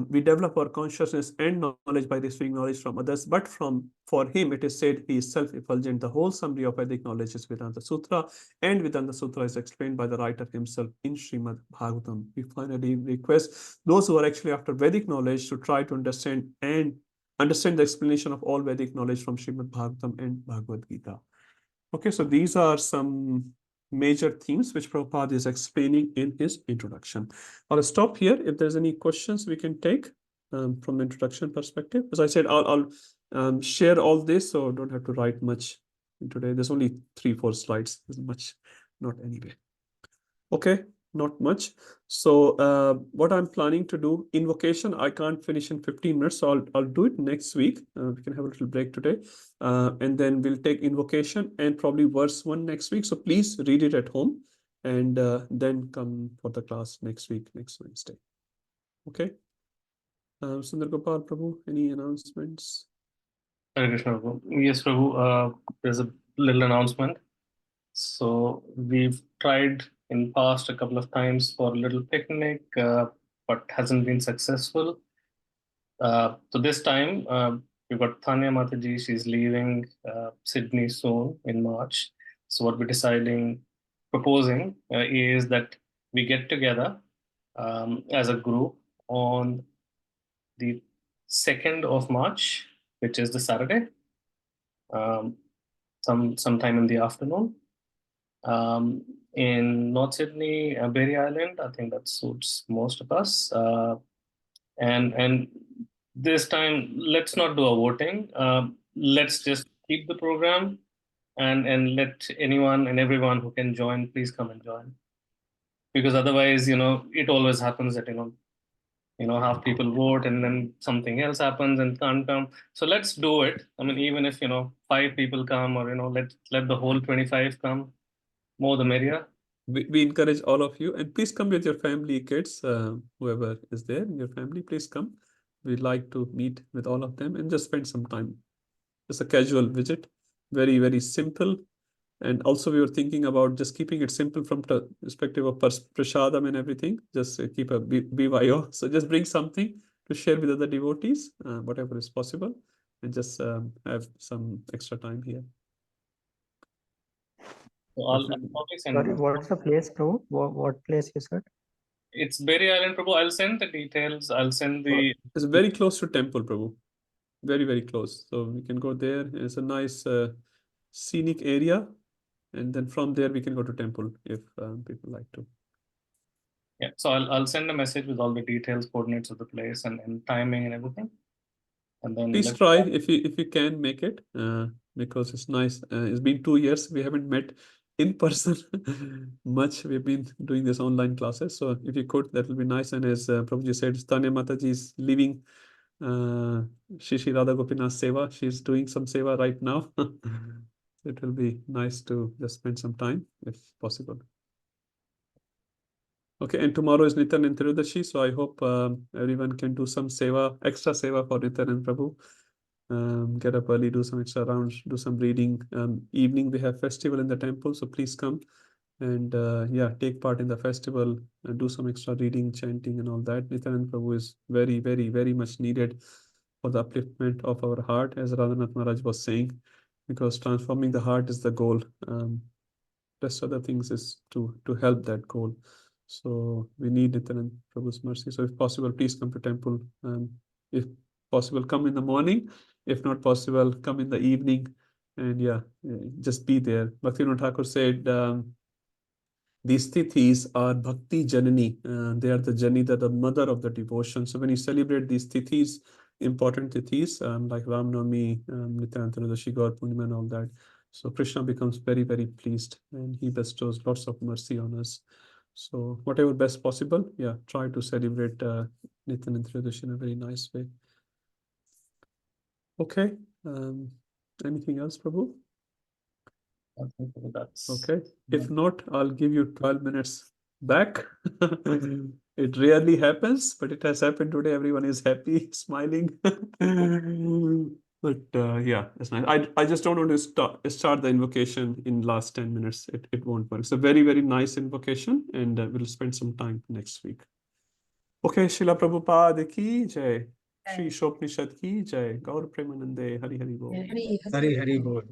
We develop our consciousness and knowledge by receiving knowledge from others, but for him it is said he is self-effulgent. The whole summary of Vedic knowledge is Vedanta Sutra, and Vedanta Sutra is explained by the writer himself in Srimad Bhagavatam. We finally request those who are actually after Vedic knowledge to try to understand the explanation of all Vedic knowledge from Srimad Bhagavatam and Bhagavad Gita. Okay, so these are some major themes which Prabhupada is explaining in his introduction. I'll stop here. If there's any questions we can take from the introduction perspective. As I said, I'll share all this, so don't have to write much today. There's only 3-4 slides. There's much, not anyway. Okay, not much. So what I'm planning to do, invocation, I can't finish in 15 minutes, so I'll do it next week. We can have a little break today. And then we'll take invocation and probably verse 1 next week. So please read it at home and then come for the class next week, next Wednesday. Okay. Sundar Gopal Prabhu, any announcements? Hare Krishna, Prabhu. Yes, Prabhu, there's a little announcement. So we've tried in past a couple of times for a little picnic, but hasn't been successful. So this time we've got Tanya Mataji. She's leaving Sydney soon in March. So what we're proposing is that we get together as a group on the 2nd of March, which is the Saturday, sometime in the afternoon. In North Sydney, Berry Island, I think that suits most of us. And this time, let's not do a voting. Let's just keep the program and let anyone and everyone who can join, please come and join. Because otherwise, it always happens that, half people vote and then something else happens and can't come. So let's do it. I mean, even if, 5 people come or, let the whole 25 come, more the merrier. We encourage all of you, and please come with your family, kids, whoever is there in your family, please come. We'd like to meet with all of them and just spend some time. Just a casual visit, very, very simple. And also we were thinking about just keeping it simple from the perspective of prasadam and everything. Just keep a BYO. So just bring something to share with other devotees, whatever is possible, and just have some extra time here. So I'll probably send. Sorry, what's the place, Prabhu? What place you said? It's Berry Island, Prabhu. I'll send the details. I'll send the. It's very close to temple, Prabhu. Very, very close. So we can go there. It's a nice scenic area. And then from there, we can go to temple if people like to. Yeah, so I'll send a message with all the details, coordinates of the place and timing and everything. And then please try if you can make it because it's nice. It's been 2 years. We haven't met in person much. We've been doing this online classes. So if you could, that will be nice. And as Prabhuji said, Tanya Mataji is leaving Shri Radha Gopinath Seva. She's doing some Seva right now. It will be nice to just spend some time if possible. Okay, and tomorrow is Nityananda Triyodashi, so I hope everyone can do some seva, extra seva for Nityananda Prabhu. Get up early, do some extra rounds, do some reading. Evening we have festival in the temple, so please come and yeah, take part in the festival and do some extra reading, chanting and all that. Nityananda Prabhu is very, very, very much needed for the upliftment of our heart, as Radhanath Maharaj was saying, because transforming the heart is the goal. Rest other things is to help that goal. So we need Nityananda Prabhu's mercy. So if possible, please come to temple. If possible, come in the morning. If not possible, come in the evening. And yeah, just be there. Bhaktivinoda Thakur said, these tithis are Bhakti Janani. They are the Jani, the mother of the devotion. So when you celebrate these tithis, important tithis like Ram Navami, Nityananda, Gaur Purnima and all that. So Krishna becomes very, very pleased and he bestows lots of mercy on us. So whatever best possible, yeah, try to celebrate Nityananda Triyodashi in a very nice way. Okay. Anything else, Prabhu? I think that's Okay. If not, I'll give you 12 minutes back. It rarely happens, but it has happened today. Everyone is happy, smiling. But yeah, that's nice. I just don't want to start the invocation in last 10 minutes. It won't work. It's a very, very nice invocation, and we'll spend some time next week. Okay, Srila Prabhupada ki jai. Shri Isopanishad ki jai. Gaur Premanande Hari Hari Bol. Hari Hari Bol.